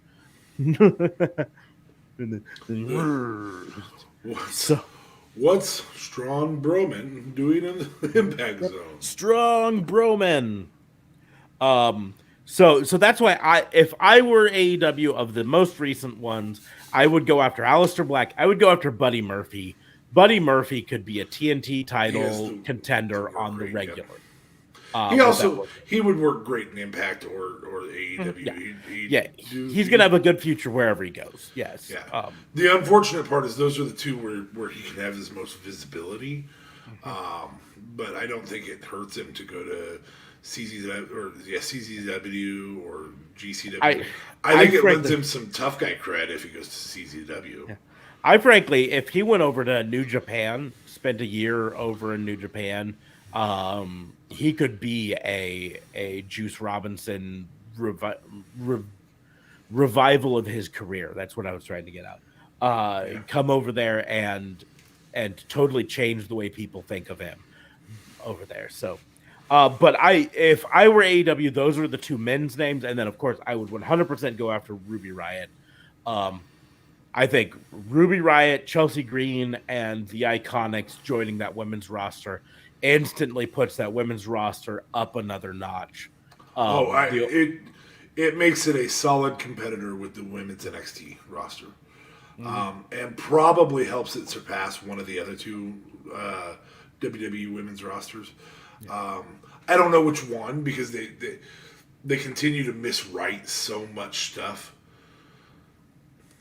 What's Strong Broman doing in the Impact Zone? Strong Broman. So that's why if I were AEW of the most recent ones, I would go after Aleister Black. I would go after Buddy Murphy. Buddy Murphy could be a TNT title contender on the regular. He would work great in Impact or AEW. He's gonna have a good future wherever he goes. Yes. Yeah. The unfortunate part is those are the two where he can have his most visibility. But I don't think it hurts him to go to CZW or GCW. I think it lends him some tough guy cred if he goes to CZW. Yeah. I frankly, if he went over to New Japan, spent a year over in New Japan, he could be a Juice Robinson revival of his career. That's what I was trying to get out. Come over there and totally change the way people think of him over there. So. But if I were AEW, those were the two men's names, and then of course I would 100% go after Ruby Riott. I think Ruby Riott, Chelsea Green, and the Iconics joining that women's roster instantly puts that women's roster up another notch. It makes it a solid competitor with the women's NXT roster, and probably helps it surpass one of the other two WWE women's rosters. I don't know which one because they continue to miswrite so much stuff.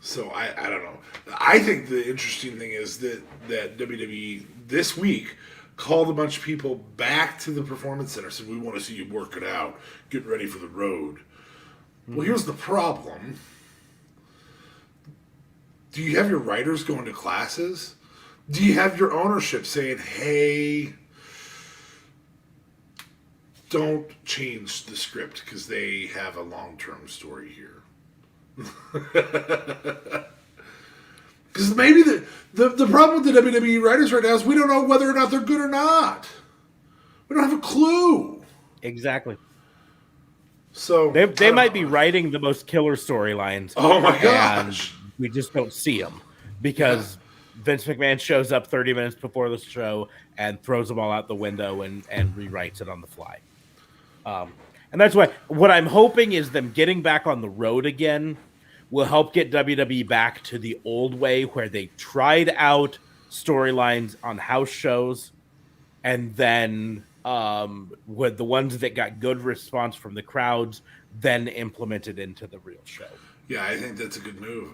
So I don't know. I think the interesting thing is that WWE this week called a bunch of people back to the performance center, said, "We want to see you work it out, get ready for the road." Mm-hmm. Well, here's the problem. Do you have your writers going to classes? Do you have your ownership saying, "Hey, don't change the script because they have a long-term story here"? Because maybe the problem with the WWE writers right now is we don't know whether or not they're good or not. We don't have a clue. Exactly. So they might be writing the most killer storylines. Oh my gosh! We just don't see them because Vince McMahon shows up 30 minutes before the show and throws them all out the window and rewrites it on the fly. And that's why what I'm hoping is them getting back on the road again will help get WWE back to the old way where they tried out storylines on house shows and then with the ones that got good response from the crowds, then implemented into the real show. Yeah, I think that's a good move.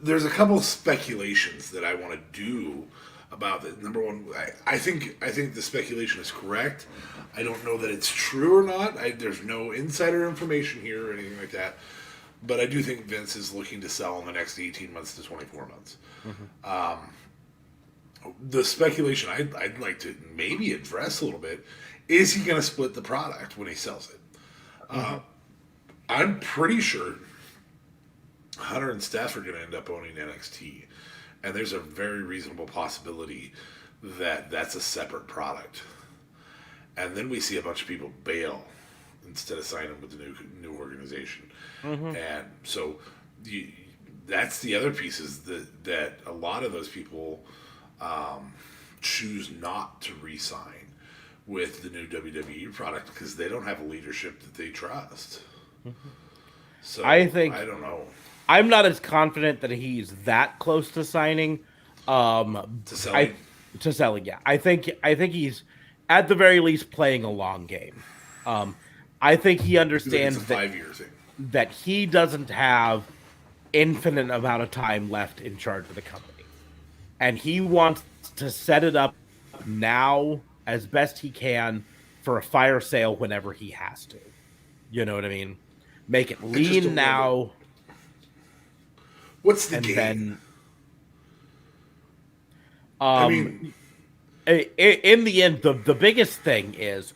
There's a couple of speculations that I want to do about it. Number one, I think the speculation is correct. I don't know that it's true or not. There's no insider information here or anything like that. But I do think Vince is looking to sell in the next 18 months to 24 months. Mm-hmm. The speculation I'd like to maybe address a little bit is he going to split the product when he sells it? Mm-hmm. I'm pretty sure Hunter and Steph are going to end up owning NXT. And there's a very reasonable possibility that that's a separate product. And then we see a bunch of people bail instead of signing with the new organization. Mm-hmm. And so that's the other piece is that a lot of those people choose not to re-sign with the new WWE product because they don't have a leadership that they trust. Mm-hmm. So I don't know. I'm not as confident that he's that close to signing. To selling? To selling, yeah. I think he's at the very least playing a long game. I think he understands it's a 5-year thing. That he doesn't have infinite amount of time left in charge of the company. And he wants to set it up now as best he can for a fire sale whenever he has to. You know what I mean? Make it lean now. What's the game? Then, I mean, in the end, the biggest thing is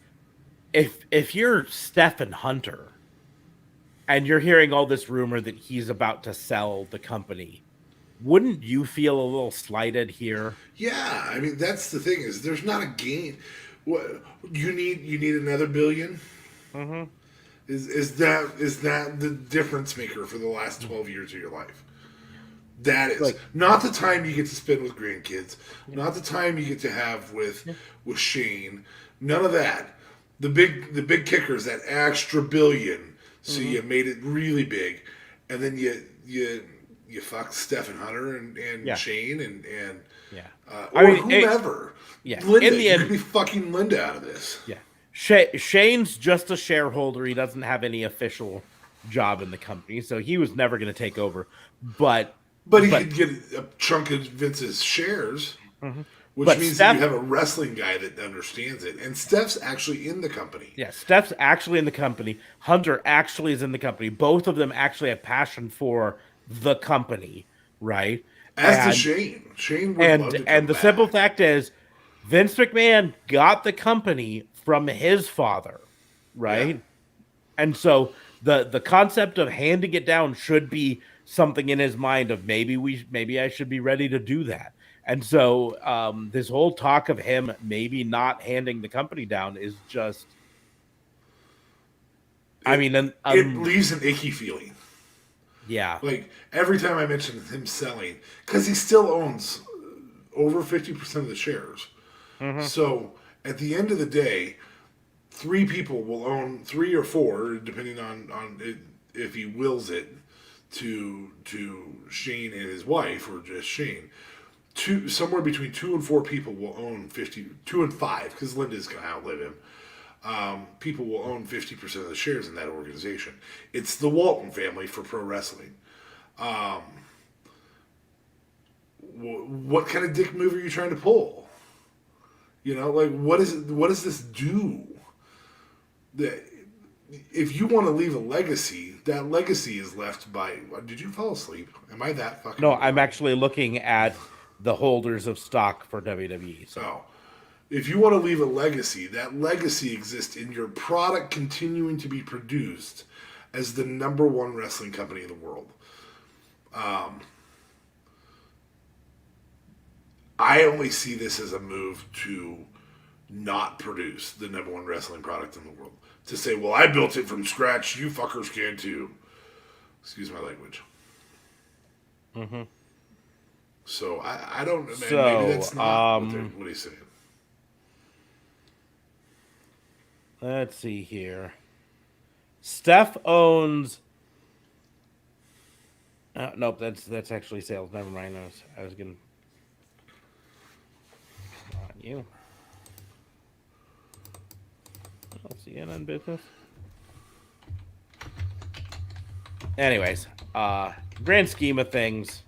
if you're Stephen Hunter and you're hearing all this rumor that he's about to sell the company, wouldn't you feel a little slighted here? Yeah, I mean that's the thing is there's not a gain. What you need another billion. Mm-hmm. Is that the difference maker for the last 12 years of your life? That is not the time you get to spend with grandkids, not the time you get to have with Shane. None of that. The big kicker is that extra billion. So you made it really big, and then you fuck Stephen Hunter and Shane and or whomever. Linda, in the end, you could be fucking Linda out of this. Yeah, Shane's just a shareholder. He doesn't have any official job in the company, so he was never going to take over. But he could get a chunk of Vince's shares, which means that you have a wrestling guy that understands it. And Steph's actually in the company. Yeah, Steph's actually in the company. Hunter actually is in the company. Both of them actually have passion for the company, right? As does Shane. Shane would love to come and the back. Simple fact is, Vince McMahon got the company from his father, right? Yeah. And so the concept of handing it down should be something in his mind of maybe I should be ready to do that. And so this whole talk of him maybe not handing the company down is just, it leaves an icky feeling. Yeah. Like every time I mention him selling, because he still owns over 50% of the shares. Mm-hmm. So at the end of the day, 3 people will own 3 or 4, depending on it, if he wills it to Shane and his wife, or just Shane. Somewhere between 2 and 4 people will own 2 and 5, because Linda's going to outlive him. People will own 50% of the shares in that organization. It's the Walton family for pro wrestling. what kind of dick move are you trying to pull? You know, like what does this do? If you want to leave a legacy, that legacy is left by. Did you fall asleep? Am I that fucking? No, I'm actually looking at the holders of stock for WWE. So, if you want to leave a legacy, that legacy exists in your product continuing to be produced as the number one wrestling company in the world. I only see this as a move to not produce the number one wrestling product in the world. To say, well, I built it from scratch, you fuckers can too. Excuse my language. mm-hmm. So I don't know. So, maybe that's not what he's saying. Let's see here. Steph owns. Nope, that's actually sales. Never mind. I was gonna. Not you. CNN business. Anyways, grand scheme of things.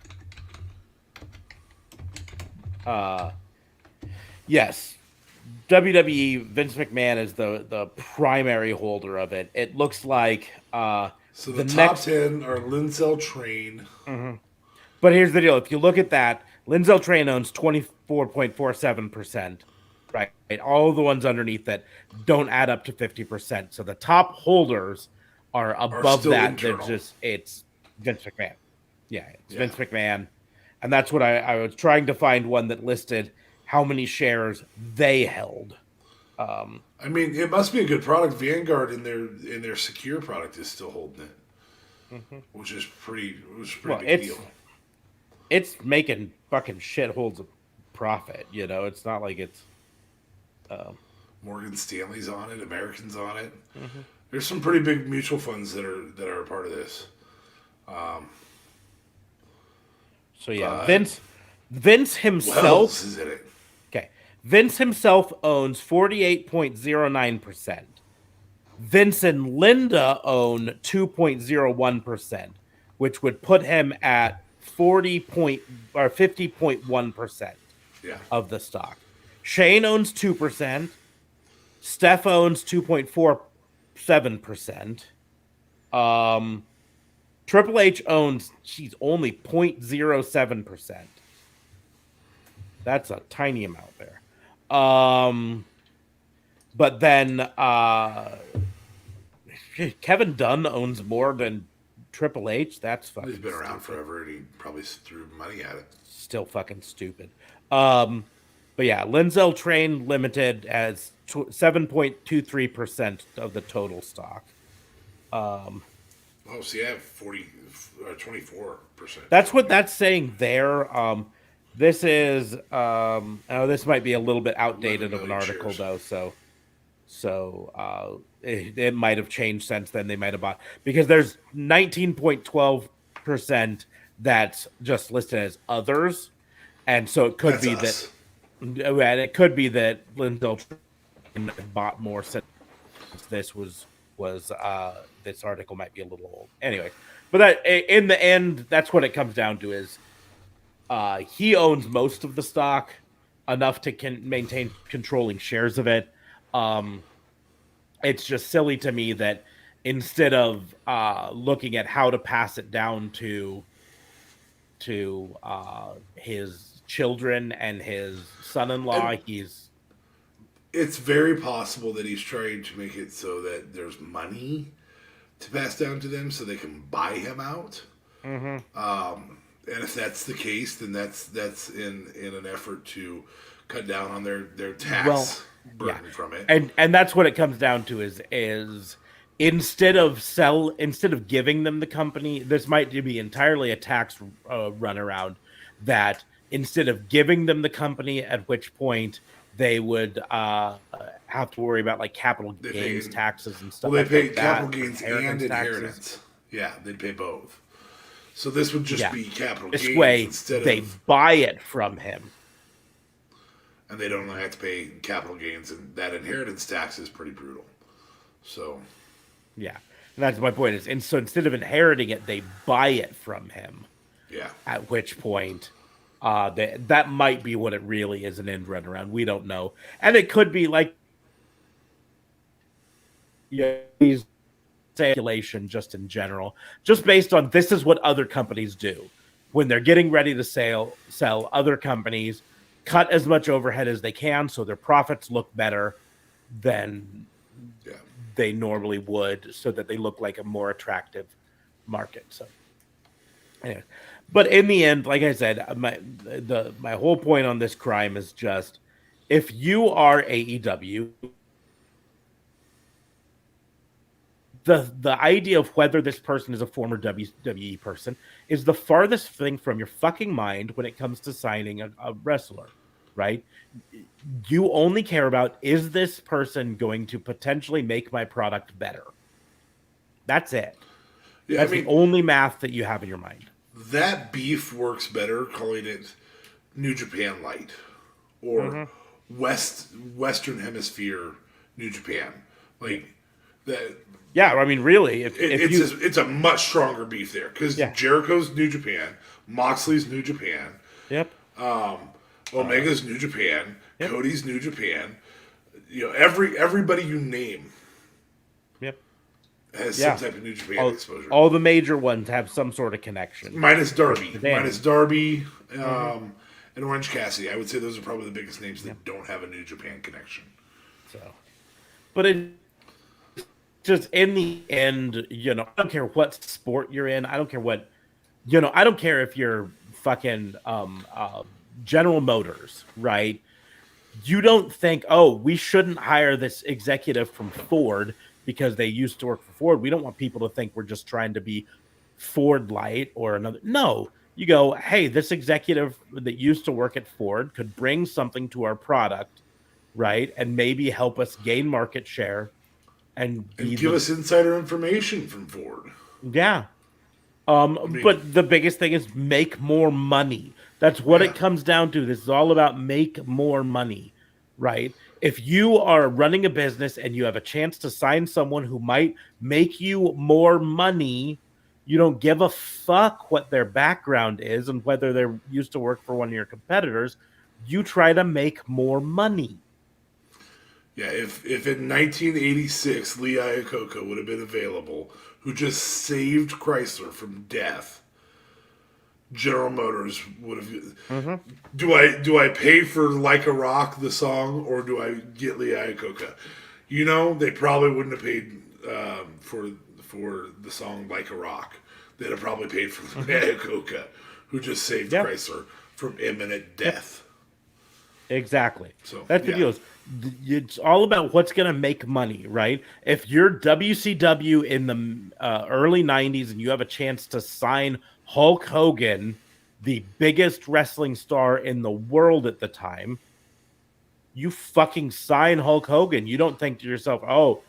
Yes, WWE, Vince McMahon is the primary holder of it. It looks like so the top 10 are Lindsell Train. Mm-hmm. But here's the deal: if you look at that, Lindsell Train owns 24.47%. Right, all the ones underneath that don't add up to 50%. So the top holders are above that. It's Vince McMahon. Yeah, it's Vince McMahon, and that's what I was trying to find one that listed how many shares they held. I mean, it must be a good product. Vanguard in their secure product is still holding it, which is pretty big deal. It's making fucking shitholes of profit. You know, it's not like it's. Morgan Stanley's on it. American's on it. Mm-hmm. There's some pretty big mutual funds that are a part of this. So yeah, Vince himself. Wells is in it. Okay, Vince himself owns 48.09%. Vince and Linda own 2.01%, which would put him at 50.1% of the stock. Shane owns 2%. Steph owns 2.47%. Triple H owns only 0.07%. That's a tiny amount there. But then Kevin Dunn owns more than Triple H. That's fucking. He's been around forever, and he probably threw money at it. Still fucking stupid. But yeah, Lindsell Train Limited has 7.23% of the total stock. See, I have 24%. That's what that's saying there. This is this might be a little bit outdated of an article though, so it might have changed since then. They might have bought because there's 19.12% that's just listed as others, and so it could be us. And it could be that Lindsell bought more since this was this article might be a little old. Anyway, but that in the end, that's what it comes down to is he owns most of the stock, enough to maintain controlling shares of it. It's just silly to me that instead of looking at how to pass it down to his children and his son-in-law, it's very possible that he's trying to make it so that there's money to pass down to them so they can buy him out. And if that's the case, then that's in an effort to cut down on their tax burden from it. And that's what it comes down to is instead of giving them the company, this might be entirely a tax runaround that instead of giving them the company, at which point they would have to worry about like capital gains taxes and stuff. Well, they pay capital gains and inheritance. Yeah, they'd pay both. So this would just be capital gains. This way, they buy it from him, and they don't have to pay capital gains, and that inheritance tax is pretty brutal. So, yeah, and that's my point. So instead of inheriting it, they buy it from him. Yeah. At which point, That might be what it really is, an end run around. We don't know, and it could be like he's speculation just in general, just based on this is what other companies do when they're getting ready to sell. Other companies cut as much overhead as they can so their profits look better than they normally would, so that they look like a more attractive market. So, anyway. But in the end, like I said, my whole point on this crime is just if you are AEW, the idea of whether this person is a former WWE person is the farthest thing from your fucking mind when it comes to signing a wrestler, right? You only care about, is this person going to potentially make my product better? That's it. Yeah, that's the only math that you have in your mind. That beef works better calling it New Japan Light or Western Hemisphere New Japan. Like that. Yeah, I mean, really, it's a much stronger beef there because Jericho's New Japan, Moxley's New Japan. Yep. Omega's New Japan. Yep. Cody's New Japan. You know, everybody you name. Yep. Has some type of New Japan exposure. All the major ones have some sort of connection. Minus Darby. And Orange Cassidy. I would say those are probably the biggest names that don't have a New Japan connection. So, but it just in the end, you know, I don't care what sport you're in. I don't care what, you know, I don't care if you're fucking General Motors, right? You don't think, oh, we shouldn't hire this executive from Ford because they used to work for Ford. We don't want people to think we're just trying to be Ford Light or another. No, you go, hey, this executive that used to work at Ford could bring something to our product, right? And maybe help us gain market share and give us insider information from Ford. Yeah. But the biggest thing is make more money. That's what it comes down to. This is all about make more money, right? If you are running a business and you have a chance to sign someone who might make you more money, you don't give a fuck what their background is and whether they're used to work for one of your competitors. You try to make more money. Yeah, if in 1986 Lee Iacocca would have been available, who just saved Chrysler from death, General Motors would have. Mm-hmm. Do I pay for Like a Rock the song, or do I get Lee Iacocca? You know, they probably wouldn't have paid for the song Like a Rock. They'd have probably paid for Lee Iacocca, who just saved Chrysler from imminent death. Exactly. So that's the deal. It's all about what's going to make money, right? If you're WCW in the early 90s and you have a chance to sign Hulk Hogan, the biggest wrestling star in the world at the time, you fucking sign Hulk Hogan. You don't think to yourself, oh,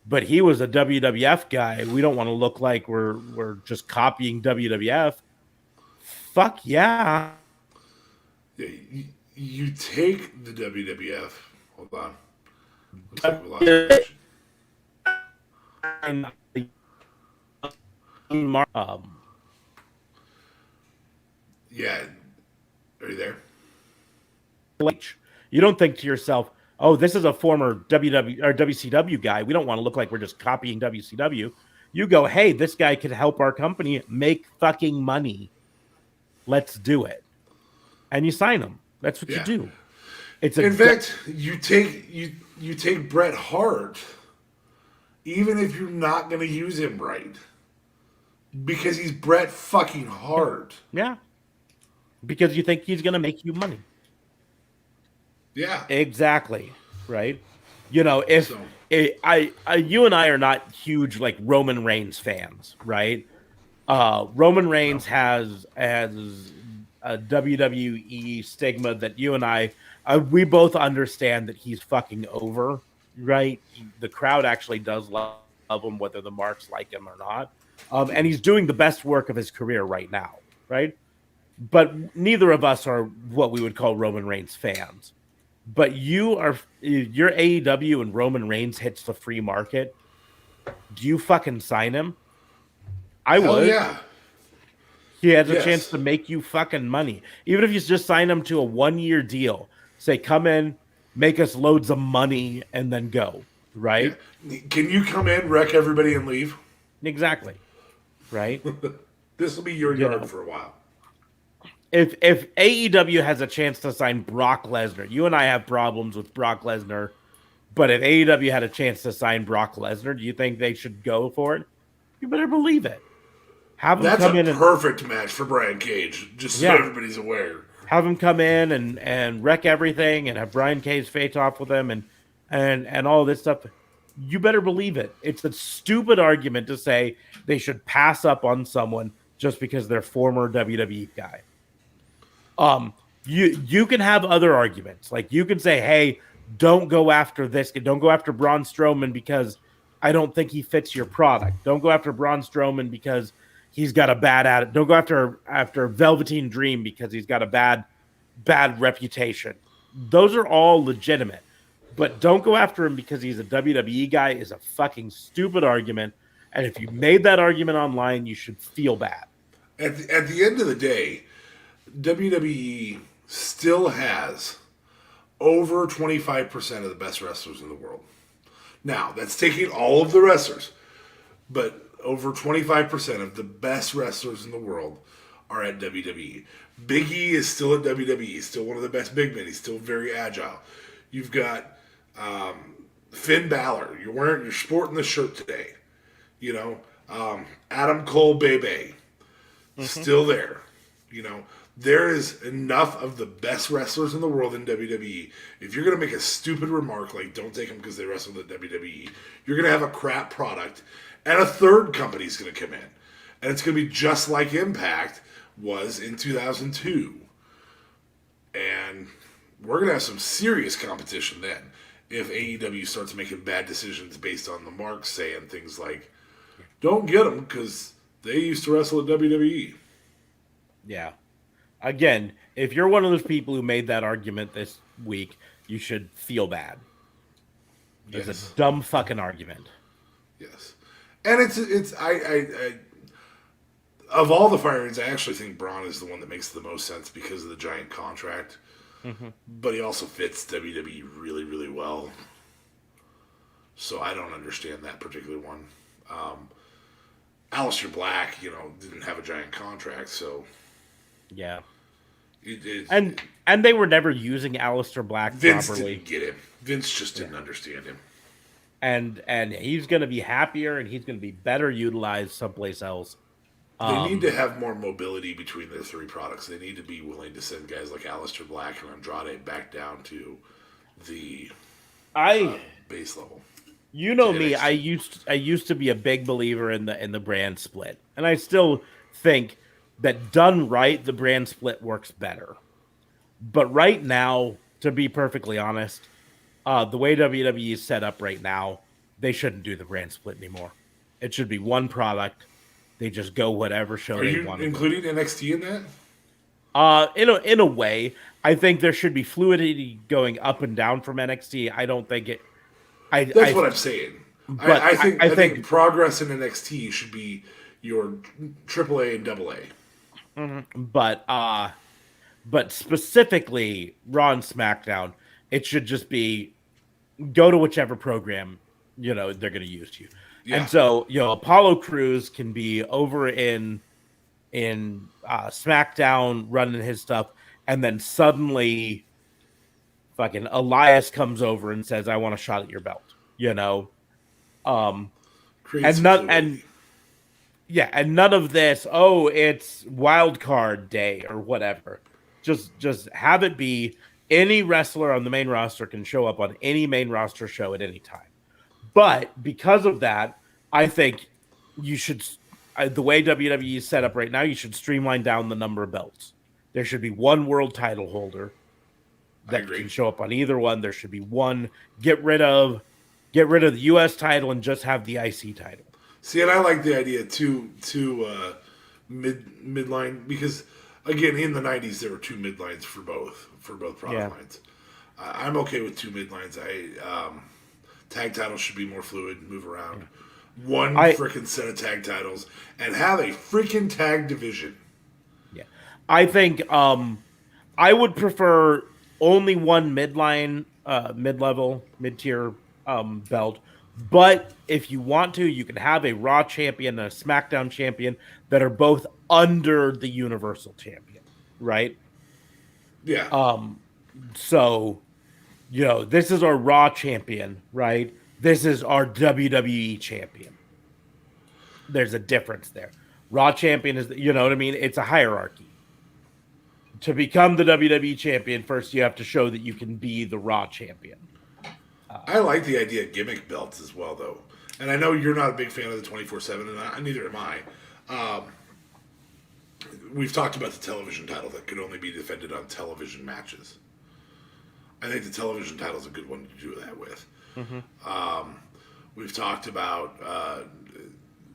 but he was a WWF guy. We don't want to look like we're just copying WWF. Fuck yeah. Yeah, you take the WWF. Hold on. Looks like we lost yeah. Are you there? You don't think to yourself, oh, this is a former WCW guy. We don't want to look like we're just copying WCW. You go, hey, this guy could help our company make fucking money. Let's do it. And you sign him. That's what you do. In fact, you take Bret Hart, even if you're not going to use him right, because he's Bret fucking Hart. Yeah, because you think he's going to make you money. Yeah, exactly. Right. You know, if you and I are not huge like Roman Reigns fans, right? Roman Reigns has a WWE stigma that you and I. We both understand that he's fucking over, right? The crowd actually does love him, whether the marks like him or not. And he's doing the best work of his career right now, right? But neither of us are what we would call Roman Reigns fans. But you're AEW and Roman Reigns hits the free market. Do you fucking sign him? I would. Yeah. He has a chance Yes. to make you fucking money. Even if you just sign him to a 1-year deal, say, come in, make us loads of money, and then go. Yeah. Right? Can you come in, wreck everybody, and leave? Exactly. Right? This will be your You yard know, for a while. if AEW has a chance to sign Brock Lesnar, you and I have problems with Brock Lesnar, but if AEW had a chance to sign Brock Lesnar, do you think they should go for it? You better believe it. Have him That's come a in and perfect match for Brian Cage, just so yeah, everybody's aware. have him come in and wreck everything and have Brian Cage face off with him and all this stuff. You better believe it. It's a stupid argument to say they should pass up on someone just because they're former WWE guy. You can have other arguments. Like you can say, hey, don't go after this. Don't go after Braun Strowman because I don't think he fits your product. Don't go after Braun Strowman because he's got a bad attitude. Don't go after Velveteen Dream because he's got a bad reputation. Those are all legitimate. But don't go after him because he's a WWE guy is a fucking stupid argument. And if you made that argument online, you should feel bad. At the end of the day, WWE still has over 25% of the best wrestlers in the world. Now, that's taking all of the wrestlers, but over 25% of the best wrestlers in the world are at WWE. Big E is still at WWE. He's still one of the best big men. He's still very agile. You've got Finn Balor. You're sporting the shirt today. You know, Adam Cole, Bebe, still there. You know, there is enough of the best wrestlers in the world in WWE. If you're going to make a stupid remark like don't take them because they wrestled at WWE, you're going to have a crap product, and a third company's going to come in. And it's going to be just like Impact was in 2002. And we're going to have some serious competition then if AEW starts making bad decisions based on the marks saying things like, don't get them because they used to wrestle at WWE. Yeah. Again, if you're one of those people who made that argument this week, you should feel bad. It's a dumb fucking argument. Yes. And it's I of all the firings, I actually think Braun is the one that makes the most sense because of the giant contract. Mm-hmm. But he also fits WWE really, really well. So I don't understand that particular one. Aleister Black, didn't have a giant contract, so yeah. And they were never using Aleister Black Vince properly. Didn't get him. Vince just didn't understand him. And he's going to be happier and he's going to be better utilized someplace else. They need to have more mobility between their three products. They need to be willing to send guys like Aleister Black and Andrade back down to the base level. You know me, I used to be a big believer in the brand split. And I still think that done right, the brand split works better. But right now, to be perfectly honest, the way WWE is set up right now, they shouldn't do the brand split anymore. It should be one product. They just go whatever show they want. Are you including NXT in that? In a way, I think there should be fluidity going up and down from NXT. I don't think it. That's what I'm saying. But I think progress in NXT should be your AAA and AA. Mm-hmm. But specifically Raw and SmackDown, it should just be go to whichever program they're going to use you. Yeah. And so Apollo Crews can be over in SmackDown running his stuff, and then suddenly fucking Elias comes over and says, "I want a shot at your belt," and none of this. Oh, it's wild card day or whatever. Just have it be any wrestler on the main roster can show up on any main roster show at any time. But because of that, I think you should, the way WWE is set up right now, you should streamline down the number of belts. There should be one world title holder that can show up on either one. There should be one. Get rid of the U.S. title and just have the IC title. See, and I like the idea two midline because again in the 90s there were two midlines for both product lines. I'm okay with two midlines. Tag titles should be more fluid, move around. One freaking set of tag titles and have a freaking tag division. I think I would prefer only one mid-level, mid-tier belt. But if you want to, you can have a Raw champion and a SmackDown champion that are both under the Universal champion, right? Yeah. So, this is our Raw champion, right? This is our WWE champion. There's a difference there. Raw champion is, you know what I mean? It's a hierarchy. To become the WWE champion, first you have to show that you can be the Raw champion. I like the idea of gimmick belts as well, though. And I know you're not a big fan of the 24/7, and neither am I. We've talked about the television title that could only be defended on television matches. I think the television title is a good one to do that with. We've talked about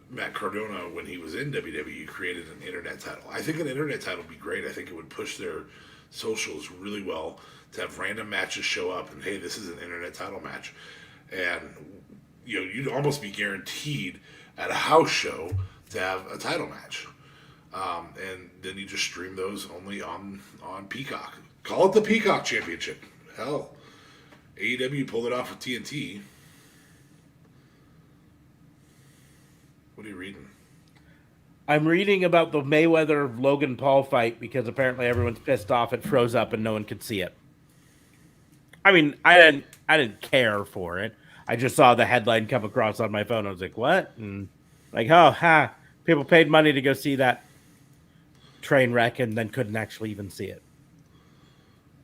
Matt Cardona when he was in WWE created an internet title. I think an internet title would be great. I think it would push their socials really well to have random matches show up and, hey, this is an internet title match. And you'd almost be guaranteed at a house show to have a title match. And then you just stream those only on Peacock. Call it the Peacock Championship. Hell, AEW pulled it off with TNT. What are you reading? I'm reading about the Mayweather Logan Paul fight because apparently everyone's pissed off it froze up and no one could see it. I mean, I didn't care for it. I just saw the headline come across on my phone. I was like, "What?" And like, "Oh, people paid money to go see that train wreck and then couldn't actually even see it."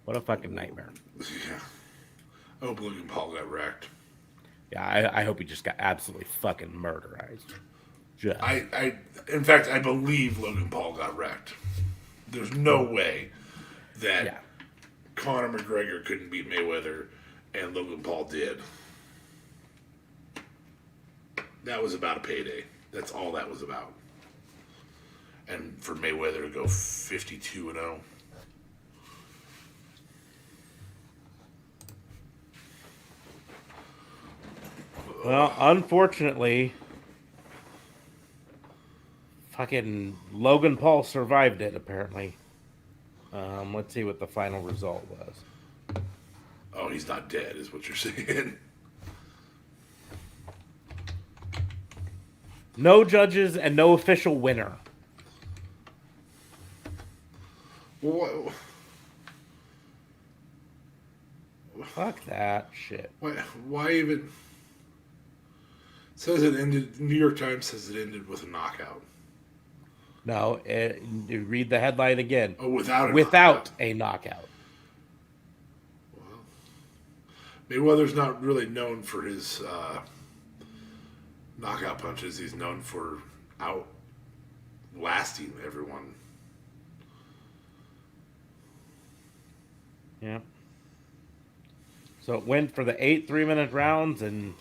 What a fucking nightmare. Yeah. I hope Logan Paul got wrecked. Yeah, I hope he just got absolutely fucking murderized. In fact, I believe Logan Paul got wrecked. There's no way that Conor McGregor couldn't beat Mayweather and Logan Paul did. That was about a payday. That's all that was about. And for Mayweather to go 52-0. Well, unfortunately, fucking Logan Paul survived it, apparently. Let's see what the final result was. Oh, he's not dead, is what you're saying. No judges and no official winner. Whoa. Fuck that shit. Why even? It says it ended. New York Times says it ended with a knockout. No, you read the headline again. Oh, without a knockout. Well, Mayweather's not really known for his knockout punches. He's known for outlasting everyone. Yeah. So it went for the 8 3-minute rounds and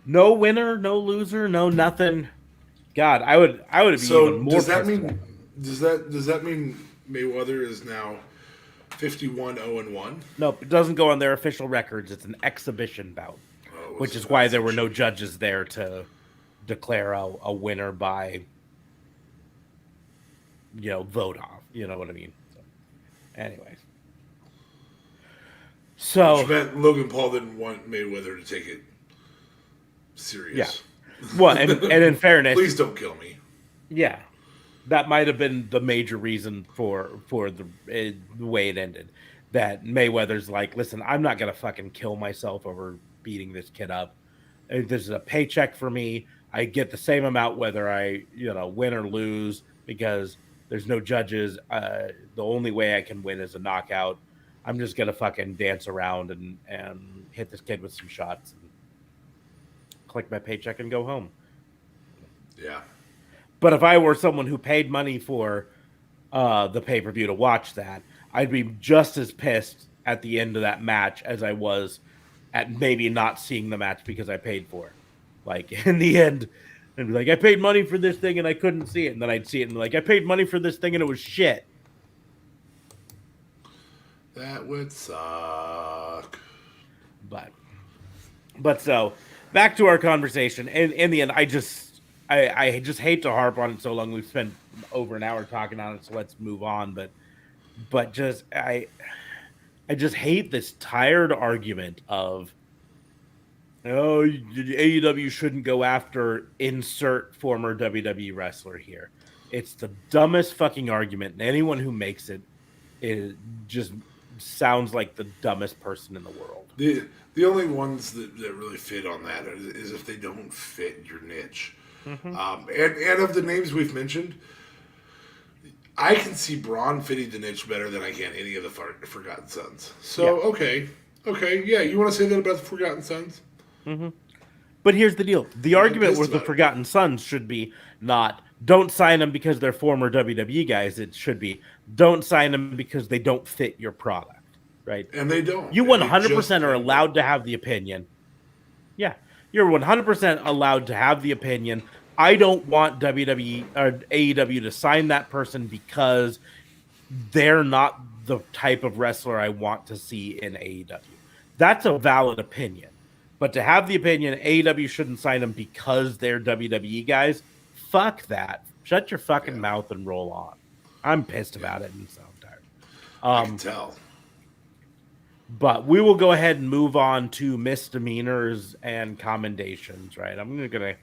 no winner, no loser, no nothing. God, I would have been even more. Does that mean Mayweather is now 51-0-1? No, it doesn't go on their official records. It's an exhibition bout, which is why there were no judges there to declare a winner by, vote off. You know what I mean? So, anyways. So which meant Logan Paul didn't want Mayweather to take it serious. Yeah. Well, and in fairness, please don't kill me. Yeah, that might have been the major reason for the way it ended. That Mayweather's like, listen, I'm not gonna fucking kill myself over beating this kid up. This is a paycheck for me. I get the same amount whether I win or lose because there's no judges. The only way I can win is a knockout. I'm just gonna fucking dance around and hit this kid with some shots and collect my paycheck and go home. Yeah. But if I were someone who paid money for the pay-per-view to watch that, I'd be just as pissed at the end of that match as I was at maybe not seeing the match because I paid for it. Like in the end, I'd be like, I paid money for this thing and I couldn't see it. And then I'd see it and be like, I paid money for this thing and it was shit. That would suck. But so back to our conversation. In the end, I just hate to harp on it so long. We've spent over an hour talking on it, so let's move on. But just I just hate this tired argument of, oh, AEW shouldn't go after insert former WWE wrestler here. It's the dumbest fucking argument, and anyone who makes it just sounds like the dumbest person in the world. The only ones that really fit on that is if they don't fit your niche. Mm-hmm. And of the names we've mentioned, I can see Braun fitting the niche better than I can any of the Forgotten Sons. So, okay, yeah, you want to say that about the Forgotten Sons? Mm-hmm. But here's the deal. The argument with the Forgotten Sons should be not, don't sign them because they're former WWE guys. It should be, don't sign them because they don't fit your product, right? And they don't. You 100% are allowed to have the opinion. Yeah, you're 100% allowed to have the opinion. I don't want WWE or AEW to sign that person because they're not the type of wrestler I want to see in AEW. That's a valid opinion. But to have the opinion AEW shouldn't sign them because they're WWE guys, fuck that. Shut your fucking mouth and roll on. I'm pissed about it, and so I'm tired. I can tell. But we will go ahead and move on to misdemeanors and commendations, right? I'm going to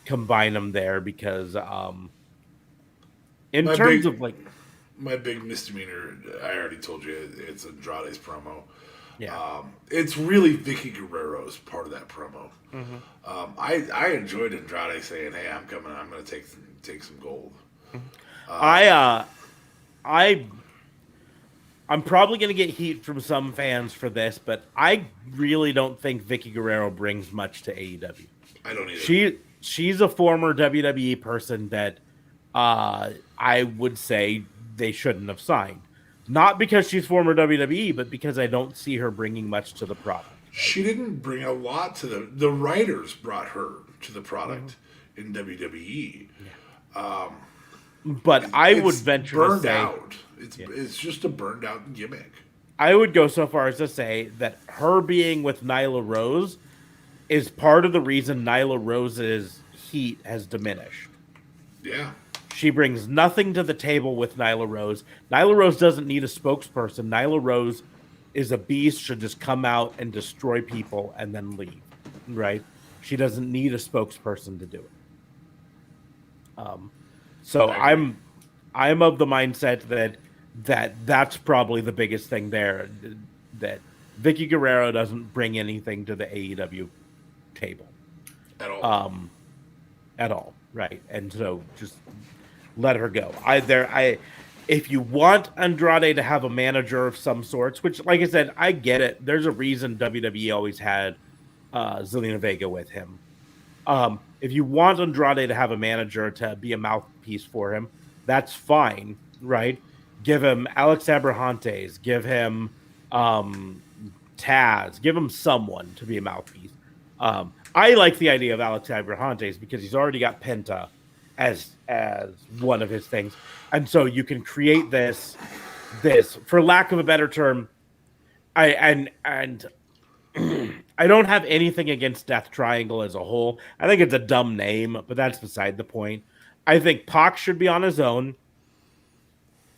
combine them there because in terms of like my big misdemeanor, I already told you it's Andrade's promo. Yeah, it's really Vicky Guerrero's part of that promo. Mm-hmm. I enjoyed Andrade saying, "Hey, I'm coming. I'm going to take some gold." I'm probably going to get heat from some fans for this, but I really don't think Vicky Guerrero brings much to AEW. I don't either. She's a former WWE person that I would say they shouldn't have signed. Not because she's former WWE, but because I don't see her bringing much to the product. Right? She didn't bring a lot to the writers brought her to the product in WWE. Yeah. But I would venture to say out. It's just a burned out gimmick. I would go so far as to say that her being with Nyla Rose is part of the reason Nyla Rose's heat has diminished. Yeah. She brings nothing to the table with Nyla Rose. Nyla Rose doesn't need a spokesperson. Nyla Rose is a beast, should just come out and destroy people and then leave, right? She doesn't need a spokesperson to do it. So I'm of the mindset that's probably the biggest thing there, that Vicky Guerrero doesn't bring anything to the AEW table at all. At all, right? And so just let her go. If you want Andrade to have a manager of some sorts, which, like I said, I get it. There's a reason WWE always had Zelina Vega with him. If you want Andrade to have a manager to be a mouthpiece for him, that's fine, right? Give him Alex Abrahantes, give him Taz, give him someone to be a mouthpiece. I like the idea of Alex Abrahantes because he's already got Penta as one of his things, and so you can create this for lack of a better term. I don't have anything against Death Triangle as a whole. I think it's a dumb name, but that's beside the point. I think Pac should be on his own.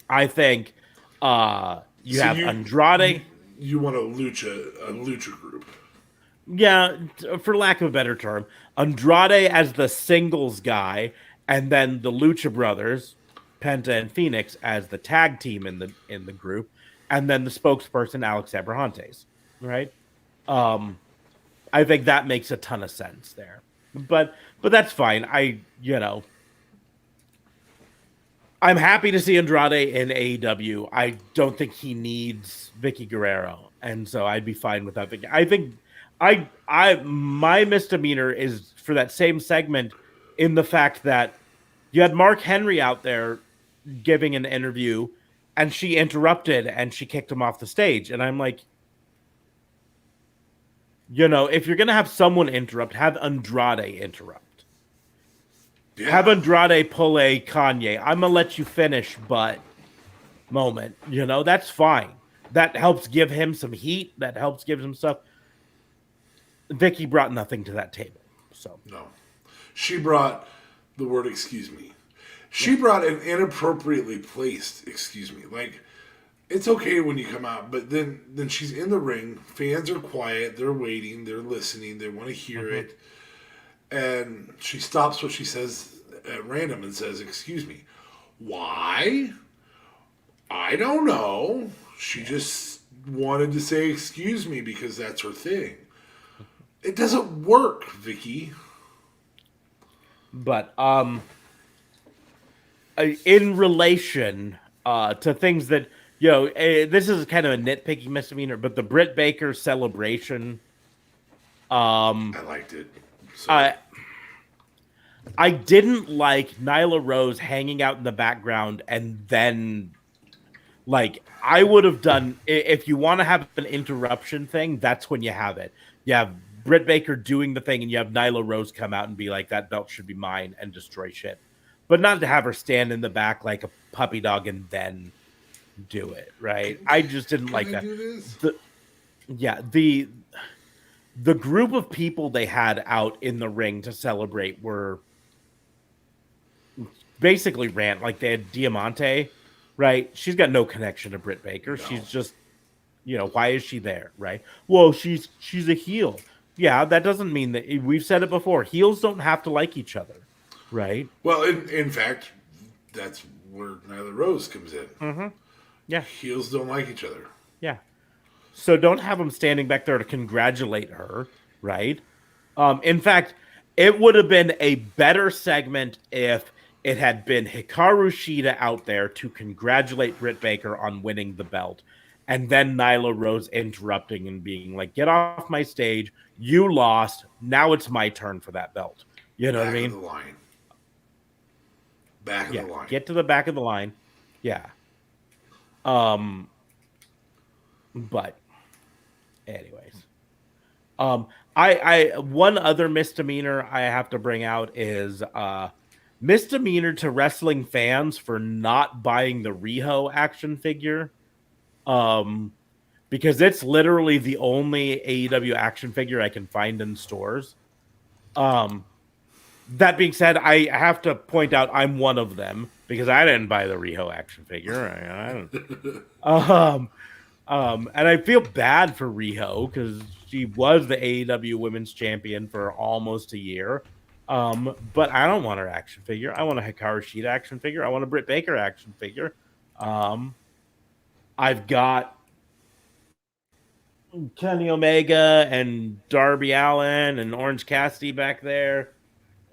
I think you have Andrade. You want a lucha group. Yeah, for lack of a better term. Andrade as the singles guy, and then the Lucha Brothers, Penta and Phoenix, as the tag team in the group, and then the spokesperson, Alex Abrahantes. Right? I think that makes a ton of sense there. But that's fine. I'm happy to see Andrade in AEW. I don't think he needs Vicky Guerrero, and so I'd be fine with that. I think my misdemeanor is for that same segment in the fact that you had Mark Henry out there giving an interview, and she interrupted and she kicked him off the stage, and I'm like, if you're gonna have someone interrupt, have Andrade interrupt. Yeah. Have Andrade pull a Kanye, I'm gonna let you finish, but moment. That's fine. That helps give him some heat. That helps give him stuff. Vicky brought nothing to that table. So no, she brought the word excuse me. She brought an inappropriately placed excuse me. Like, it's okay when you come out, but then she's in the ring. Fans are quiet. They're waiting. They're listening. They want to hear it. And she stops what she says at random and says, excuse me. Why? I don't know. She just wanted to say excuse me because that's her thing. It doesn't work, Vicky. But in relation to things that, this is kind of a nitpicky misdemeanor, but the Britt Baker celebration. I liked it. I didn't like Nyla Rose hanging out in the background and then, like, I would have done, if you want to have an interruption thing, that's when you have it. You have Britt Baker doing the thing and you have Nyla Rose come out and be like, that belt should be mine, and destroy shit. But not to have her stand in the back like a puppy dog and then do it, right? I just didn't like that. The group of people they had out in the ring to celebrate were basically rant. Like, they had Diamante, right? She's got no connection to Britt Baker. No. She's just, why is she there, right? Well, she's a heel. Yeah, that doesn't mean that. We've said it before. Heels don't have to like each other, right? Well, in fact, that's where Nyla Rose comes in. Mm-hmm. Yeah. Heels don't like each other. Yeah. So don't have them standing back there to congratulate her, right? In fact, it would have been a better segment if it had been Hikaru Shida out there to congratulate Britt Baker on winning the belt, and then Nyla Rose interrupting and being like, get off my stage. You lost. Now it's my turn for that belt. You know what I mean? Back of the line. Back of the line. Get to the back of the line. Yeah. But anyways, I one other misdemeanor I have to bring out is misdemeanor to wrestling fans for not buying the Riho action figure, because it's literally the only AEW action figure I can find in stores. That being said, I have to point out I'm one of them because I didn't buy the Riho action figure. And I feel bad for Riho because she was the AEW Women's Champion for almost a year. But I don't want her action figure. I want a Hikaru Shida action figure. I want a Britt Baker action figure. I've got Kenny Omega and Darby Allin and Orange Cassidy back there.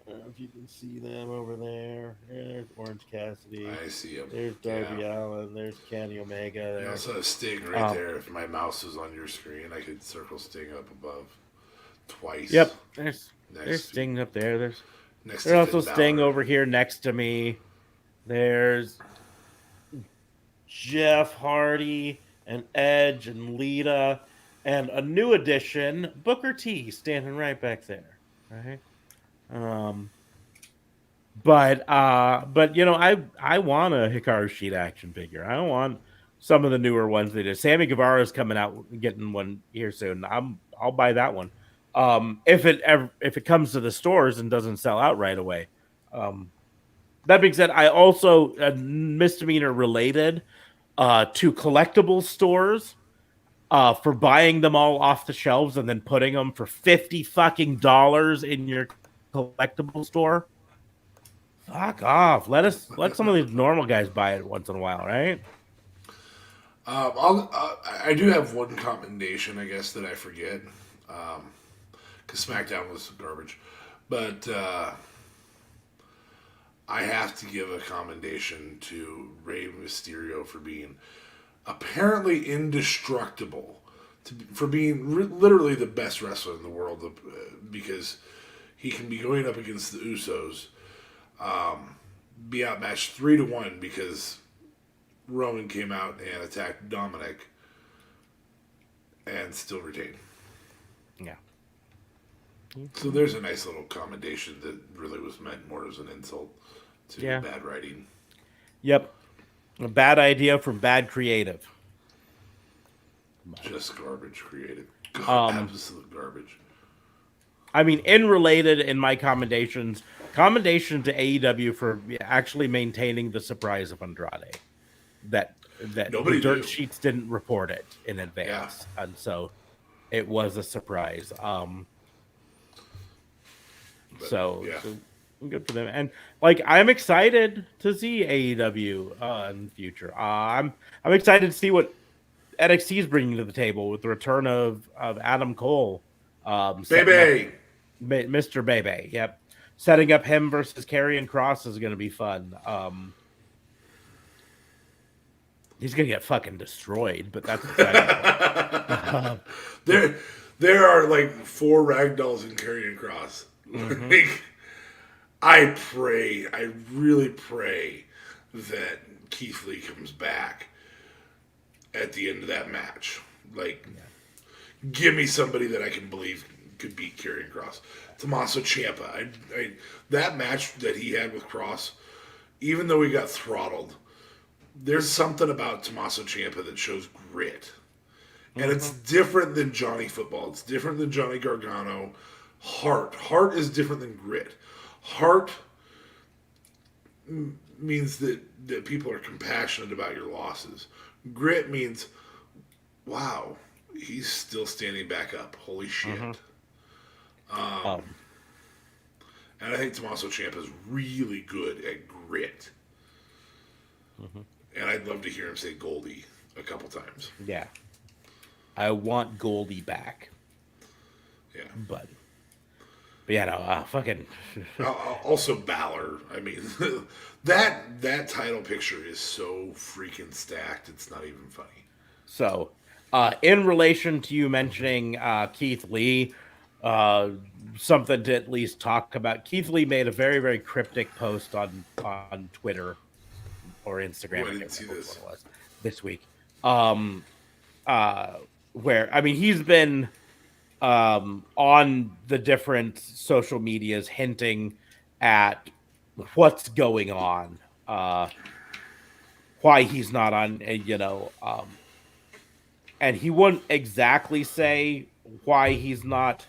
I don't know if you can see them over there. There's Orange Cassidy. I see him. There's Darby Allin. There's Kenny Omega. You also have Sting right there. If my mouse was on your screen, I could circle Sting up above twice. Yep. There's Sting up there. There's also Sting over here next to me. There's Jeff Hardy and Edge and Lita and a new addition, Booker T, standing right back there. Right. But I want a Hikaru Shida action figure. I don't want some of the newer ones they did. Sammy Guevara is coming out, getting one here soon. I'll buy that one. If it comes to the stores and doesn't sell out right away. That being said, I also misdemeanor related to collectible stores for buying them all off the shelves and then putting them for $50 fucking in your collectible store. Fuck off. Let some of these normal guys buy it once in a while, right? I do have one commendation, I guess, that I forget, because SmackDown was garbage, but I have to give a commendation to Rey Mysterio for being apparently indestructible, for being literally the best wrestler in the world, because he can be going up against the Usos, be outmatched 3-1 because Roman came out and attacked Dominic and still retain. Yeah. So there's a nice little commendation that really was meant more as an insult to bad writing. Yep. A bad idea from bad creative. Just garbage creative. Absolute garbage. I mean, in my commendations to AEW for actually maintaining the surprise of Andrade. That Nobody the dirt knew. sheets didn't report it in advance, and so it was a surprise. So good for them, and like I'm excited to see AEW in the future. I'm excited to see what NXT is bringing to the table with the return of Adam Cole, setting up Mr. Bebe. Yep, setting up him versus Karrion Kross is going to be fun. He's gonna get fucking destroyed, but that's exciting. There are like 4 ragdolls in Karrion Kross. Mm-hmm. Like, I really pray that Keith Lee comes back at the end of that match. Like, give me somebody that I can believe could beat Karrion Kross. Tommaso Ciampa. That match that he had with Kross, even though he got throttled, there's something about Tommaso Ciampa that shows grit. And it's different than Johnny Football. It's different than Johnny Gargano. Heart is different than grit. Heart means that people are compassionate about your losses. Grit means, wow, he's still standing back up. Holy shit. And I think Tommaso Ciampa is really good at grit. And I'd love to hear him say Goldie a couple times. Yeah. I want Goldie back. Yeah. But yeah, no, fucking. Also, Balor. I mean, that title picture is so freaking stacked. It's not even funny. So, in relation to you mentioning Keith Lee, something to at least talk about. Keith Lee made a very, very cryptic post on Twitter or Instagram. I didn't see this. What it was this week. Where I mean, he's been on the different social medias hinting at what's going on, why he's not on, and he wouldn't exactly say why he's not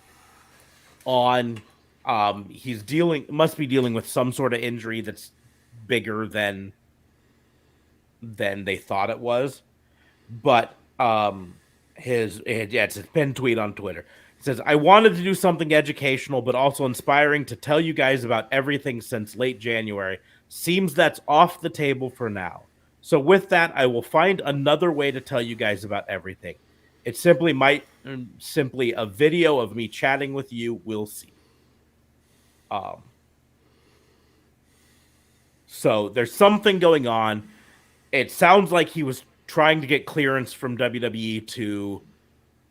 on. He's must be dealing with some sort of injury that's bigger than they thought it was, but it's a pinned tweet on Twitter. It says, I wanted to do something educational but also inspiring to tell you guys about everything since late January. Seems that's off the table for now. So with that, I will find another way to tell you guys about everything. It simply a video of me chatting with you. We'll see. So there's something going on. It sounds like he was trying to get clearance from WWE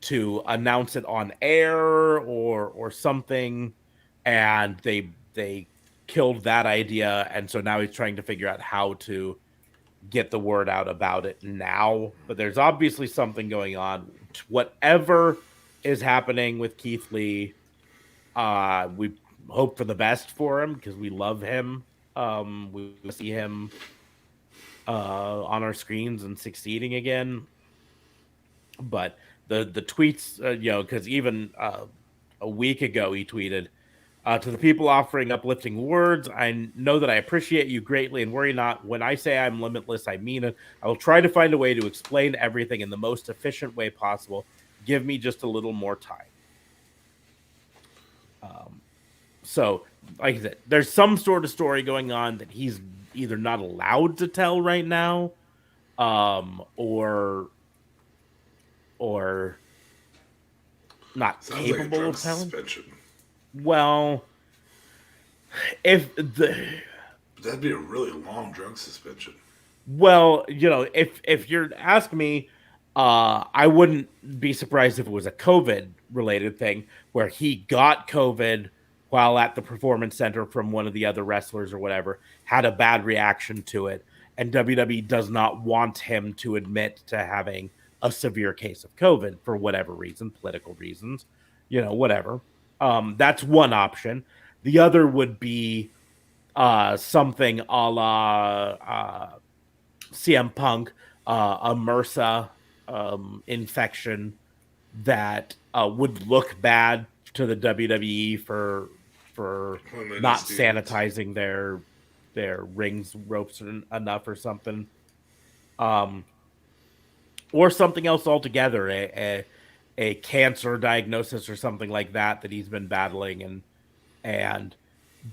to announce it on air or something, and they killed that idea, and so now he's trying to figure out how to get the word out about it now. But there's obviously something going on. Whatever is happening with Keith Lee, we hope for the best for him because we love him. We see him on our screens and succeeding again. But the tweets, because even a week ago he tweeted, to the people offering uplifting words, I know that I appreciate you greatly and worry not. When I say I'm limitless, I mean it. I will try to find a way to explain everything in the most efficient way possible. Give me just a little more time. So, like I said, there's some sort of story going on that he's either not allowed to tell right now, or not Sounds capable like a of telling. suspension. Well, that'd be a really long drug suspension. Well, if you're asking me, I wouldn't be surprised if it was a COVID related thing where he got COVID while at the performance center from one of the other wrestlers or whatever, had a bad reaction to it, and WWE does not want him to admit to having a severe case of COVID for whatever reason, political reasons, whatever. That's one option. The other would be something a la CM Punk, a MRSA infection that would look bad to the WWE for not sanitizing their rings ropes enough or something, or something else altogether, a cancer diagnosis or something like that he's been battling,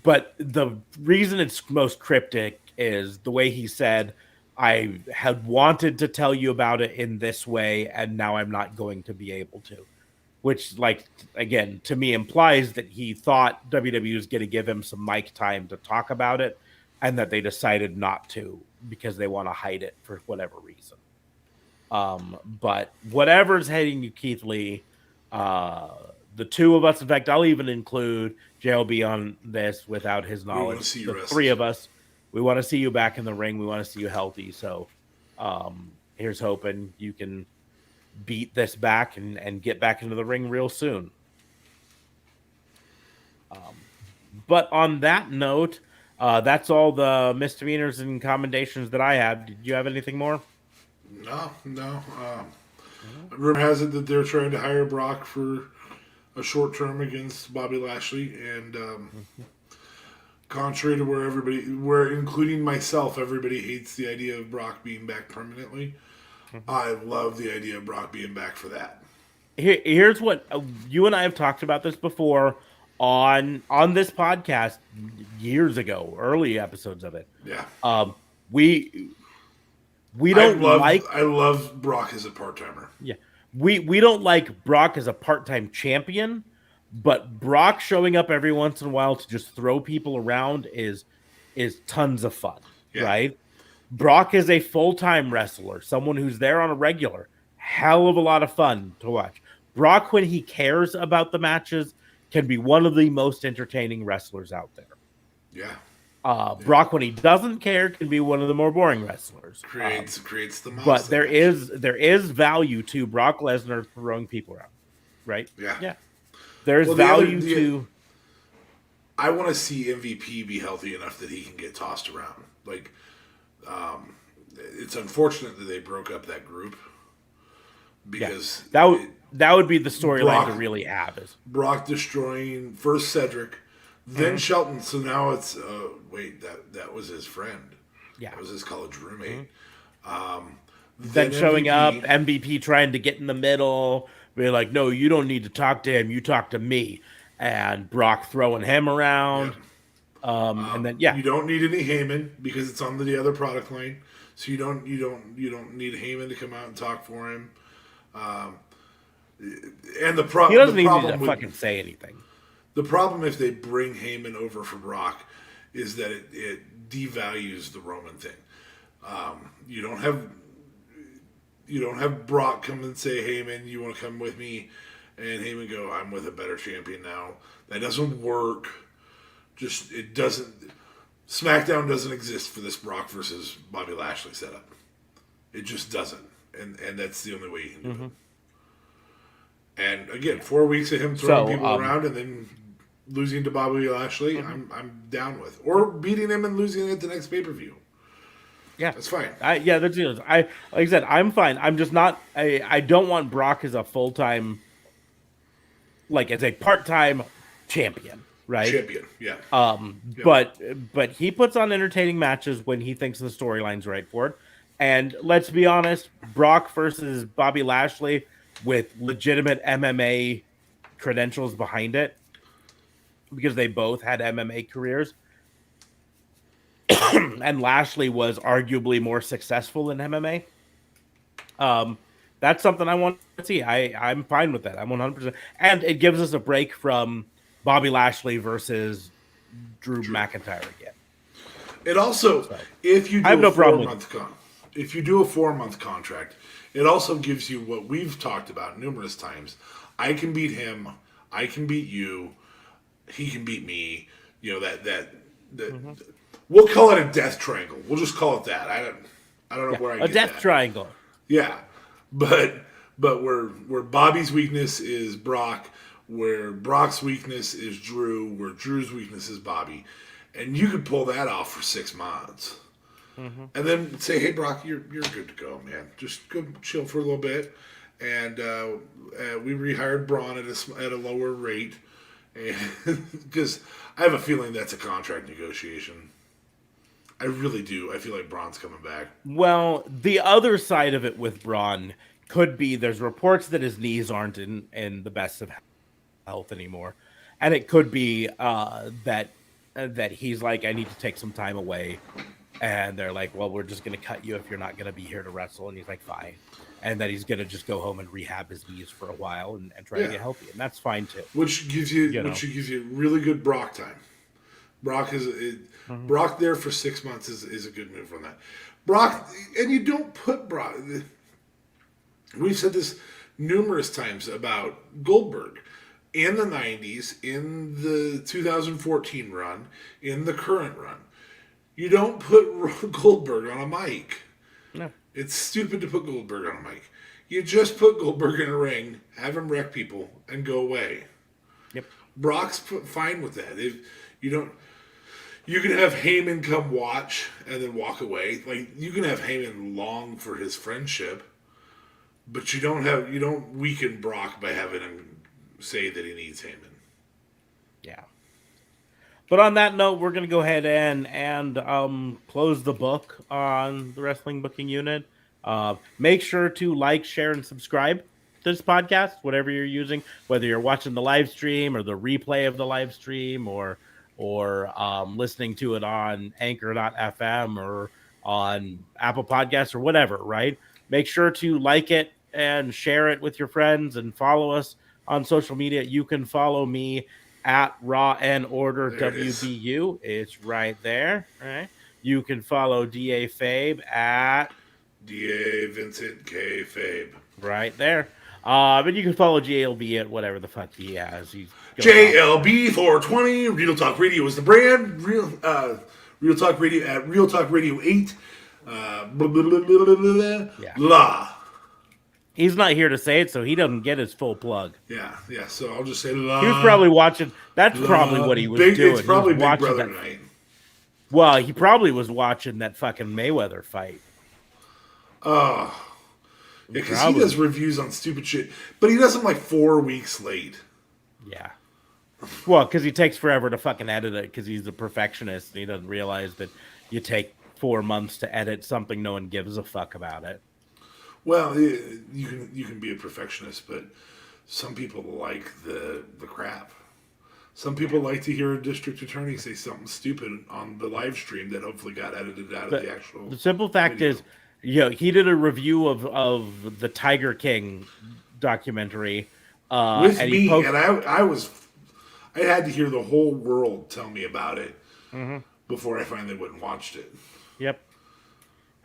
but the reason it's most cryptic is the way he said, I had wanted to tell you about it in this way, and now I'm not going to be able to. Which, like, again, to me implies that he thought WWE was going to give him some mic time to talk about it, and that they decided not to because they want to hide it for whatever reason. But whatever's heading you, Keith Lee, the two of us, in fact, I'll even include JLB on this without his knowledge. The three of us, we want to see you back in the ring. We want to see you healthy. So here's hoping you can beat this back and get back into the ring real soon. But on that note, that's all the misdemeanors and commendations that I have. Did you have anything more? No. Rumor has it that they're trying to hire Brock for a short term against Bobby Lashley, and contrary to where including myself, everybody hates the idea of Brock being back permanently. I love the idea of Brock being back for that. Here's what you and I have talked about this before on this podcast years ago, early episodes of it. Yeah. We don't I love Brock as a part-timer. Yeah. We don't like Brock as a part-time champion, but Brock showing up every once in a while to just throw people around is tons of fun, right? Brock is a full-time wrestler, someone who's there on a regular. Hell of a lot of fun to watch. Brock, when he cares about the matches, can be one of the most entertaining wrestlers out there. Yeah. Brock, when he doesn't care, can be one of the more boring wrestlers. Creates the monster. But there is value to Brock Lesnar throwing people around, right? Yeah. There's value to. I want to see MVP be healthy enough that he can get tossed around. Like, it's unfortunate that they broke up that group because that would be the storyline to really have is Brock destroying first Cedric. Then Shelton, so now it's that was his friend. Yeah, that was his college roommate. Then showing MVP. Up, MVP trying to get in the middle, be like, "No, you don't need to talk to him. You talk to me." And Brock throwing him around, and then you don't need any Heyman because it's on the other product line, so you don't need Heyman to come out and talk for him. And the problem he doesn't even need to fucking say anything. The problem if they bring Heyman over for Brock is that it devalues the Roman thing. You don't have Brock come and say, Heyman, you want to come with me? And Heyman go, I'm with a better champion now. That doesn't work. It doesn't. SmackDown doesn't exist for this Brock versus Bobby Lashley setup. It just doesn't. And that's the only way you can do it. And again, 4 weeks of him throwing people around and then losing to Bobby Lashley, I'm down with. Or beating him and losing at the next pay-per-view. Yeah, that's fine. Like I said, I'm fine. I'm just not. I don't want Brock as a full-time, as a part-time champion, right? Champion, yeah. But he puts on entertaining matches when he thinks the storyline's right for it. And let's be honest, Brock versus Bobby Lashley with legitimate MMA credentials behind it, because they both had MMA careers. And Lashley was arguably more successful in MMA. That's something I want to see. I'm fine with that. I'm 100%. And it gives us a break from Bobby Lashley versus Drew McIntyre again. It also, if you do a 4-month contract, it also gives you what we've talked about numerous times. I can beat him. I can beat you. He can beat me. You know, that we'll call it a death triangle. We'll just call it that. I don't know where I get that. A death triangle. Yeah. But where Bobby's weakness is Brock, where Brock's weakness is Drew, where Drew's weakness is Bobby. And you could pull that off for 6 months. And then say, hey, Brock, you're good to go, man. Just go chill for a little bit. And we rehired Braun at a lower rate. Because I have a feeling that's a contract negotiation. I really do. I feel like Braun's coming back. Well, the other side of it with Braun could be there's reports that his knees aren't in the best of health anymore, and it could be that he's like, I need to take some time away, and they're like, well, we're just going to cut you if you're not going to be here to wrestle, and he's like, fine, and that he's going to just go home and rehab his knees for a while and try to get healthy, and that's fine too. Which gives you really good Brock time. Brock there for 6 months is a good move on that. Brock, and you don't put Brock. We've said this numerous times about Goldberg in the 90s, in the 2014 run, in the current run. You don't put Goldberg on a mic. No. It's stupid to put Goldberg on a mic. You just put Goldberg in a ring, have him wreck people, and go away. Yep. Brock's fine with that. If you don't, you can have Heyman come watch and then walk away. Like, you can have Heyman long for his friendship, but you don't weaken Brock by having him say that he needs Heyman. Yeah. But on that note, we're going to go ahead and close the book on the Wrestling Booking Unit. Make sure to like, share, and subscribe to this podcast, whatever you're using, whether you're watching the live stream or the replay of the live stream or listening to it on Anchor.fm or on Apple Podcasts or whatever, right? Make sure to like it and share it with your friends and follow us on social media. You can follow me at Raw and Order WBU. It's right there. All right. You can follow DA Fabe at DA Vincent K Fabe. Right there. But you can follow JLB at whatever the fuck he has. JLB 420. Real Talk Radio is the brand. Real Talk Radio at Real Talk Radio 8. Blah, blah, blah, blah, blah, blah, blah. He's not here to say it, so he doesn't get his full plug. Yeah. So I'll just say la. He was probably watching. That's probably what he was doing. It's probably Big Brother tonight. Well, he probably was watching that fucking Mayweather fight. Yeah, because he does reviews on stupid shit, but he does them like 4 weeks late. Yeah. Well, because he takes forever to fucking edit it because he's a perfectionist and he doesn't realize that you take 4 months to edit something no one gives a fuck about it. Well, you can be a perfectionist, but some people like the crap. Some people like to hear a district attorney say something stupid on the live stream that hopefully got edited out of the actual. The simple fact is, he did a review of the Tiger King documentary with me, and I had to hear the whole world tell me about it before I finally went and watched it. Yep.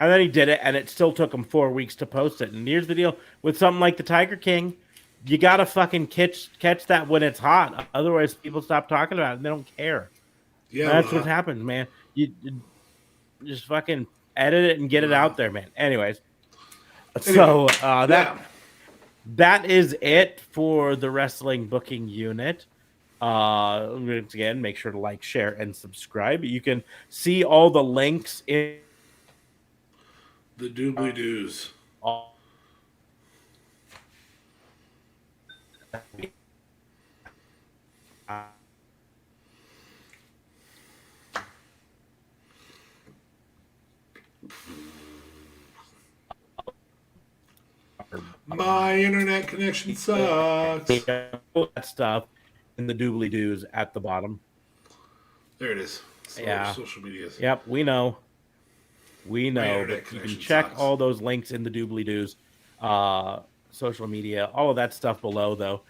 And then he did it, and it still took him 4 weeks to post it. And here's the deal with something like the Tiger King. You got to fucking catch that when it's hot. Otherwise, people stop talking about it, and they don't care. Yeah, that's what happens, man. You just fucking edit it and get it out there, man. Anyways, so that is it for the Wrestling Booking Unit. Once again, make sure to like, share, and subscribe. You can see all the links in the doobly-doos. My internet connection sucks. All that stuff in the doobly-doos at the bottom. There it is. Social media. Yep, we know. We know. But you can check all those links in the doobly-doos. Social media, all of that stuff below, though.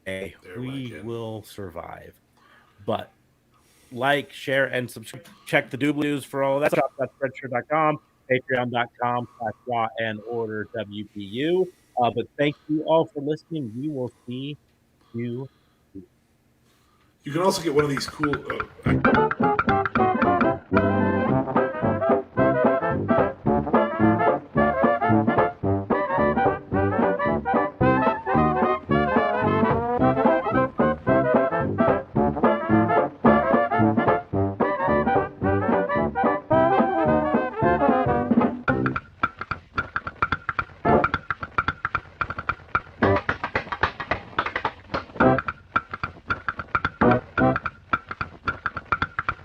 We will survive. But like, share, and subscribe. Check the doobly-doos for all of that stuff. That's Spreadshirt.com, Patreon.com/Raw and Order WPU. But thank you all for listening. We will see you. You can also get one of these cool.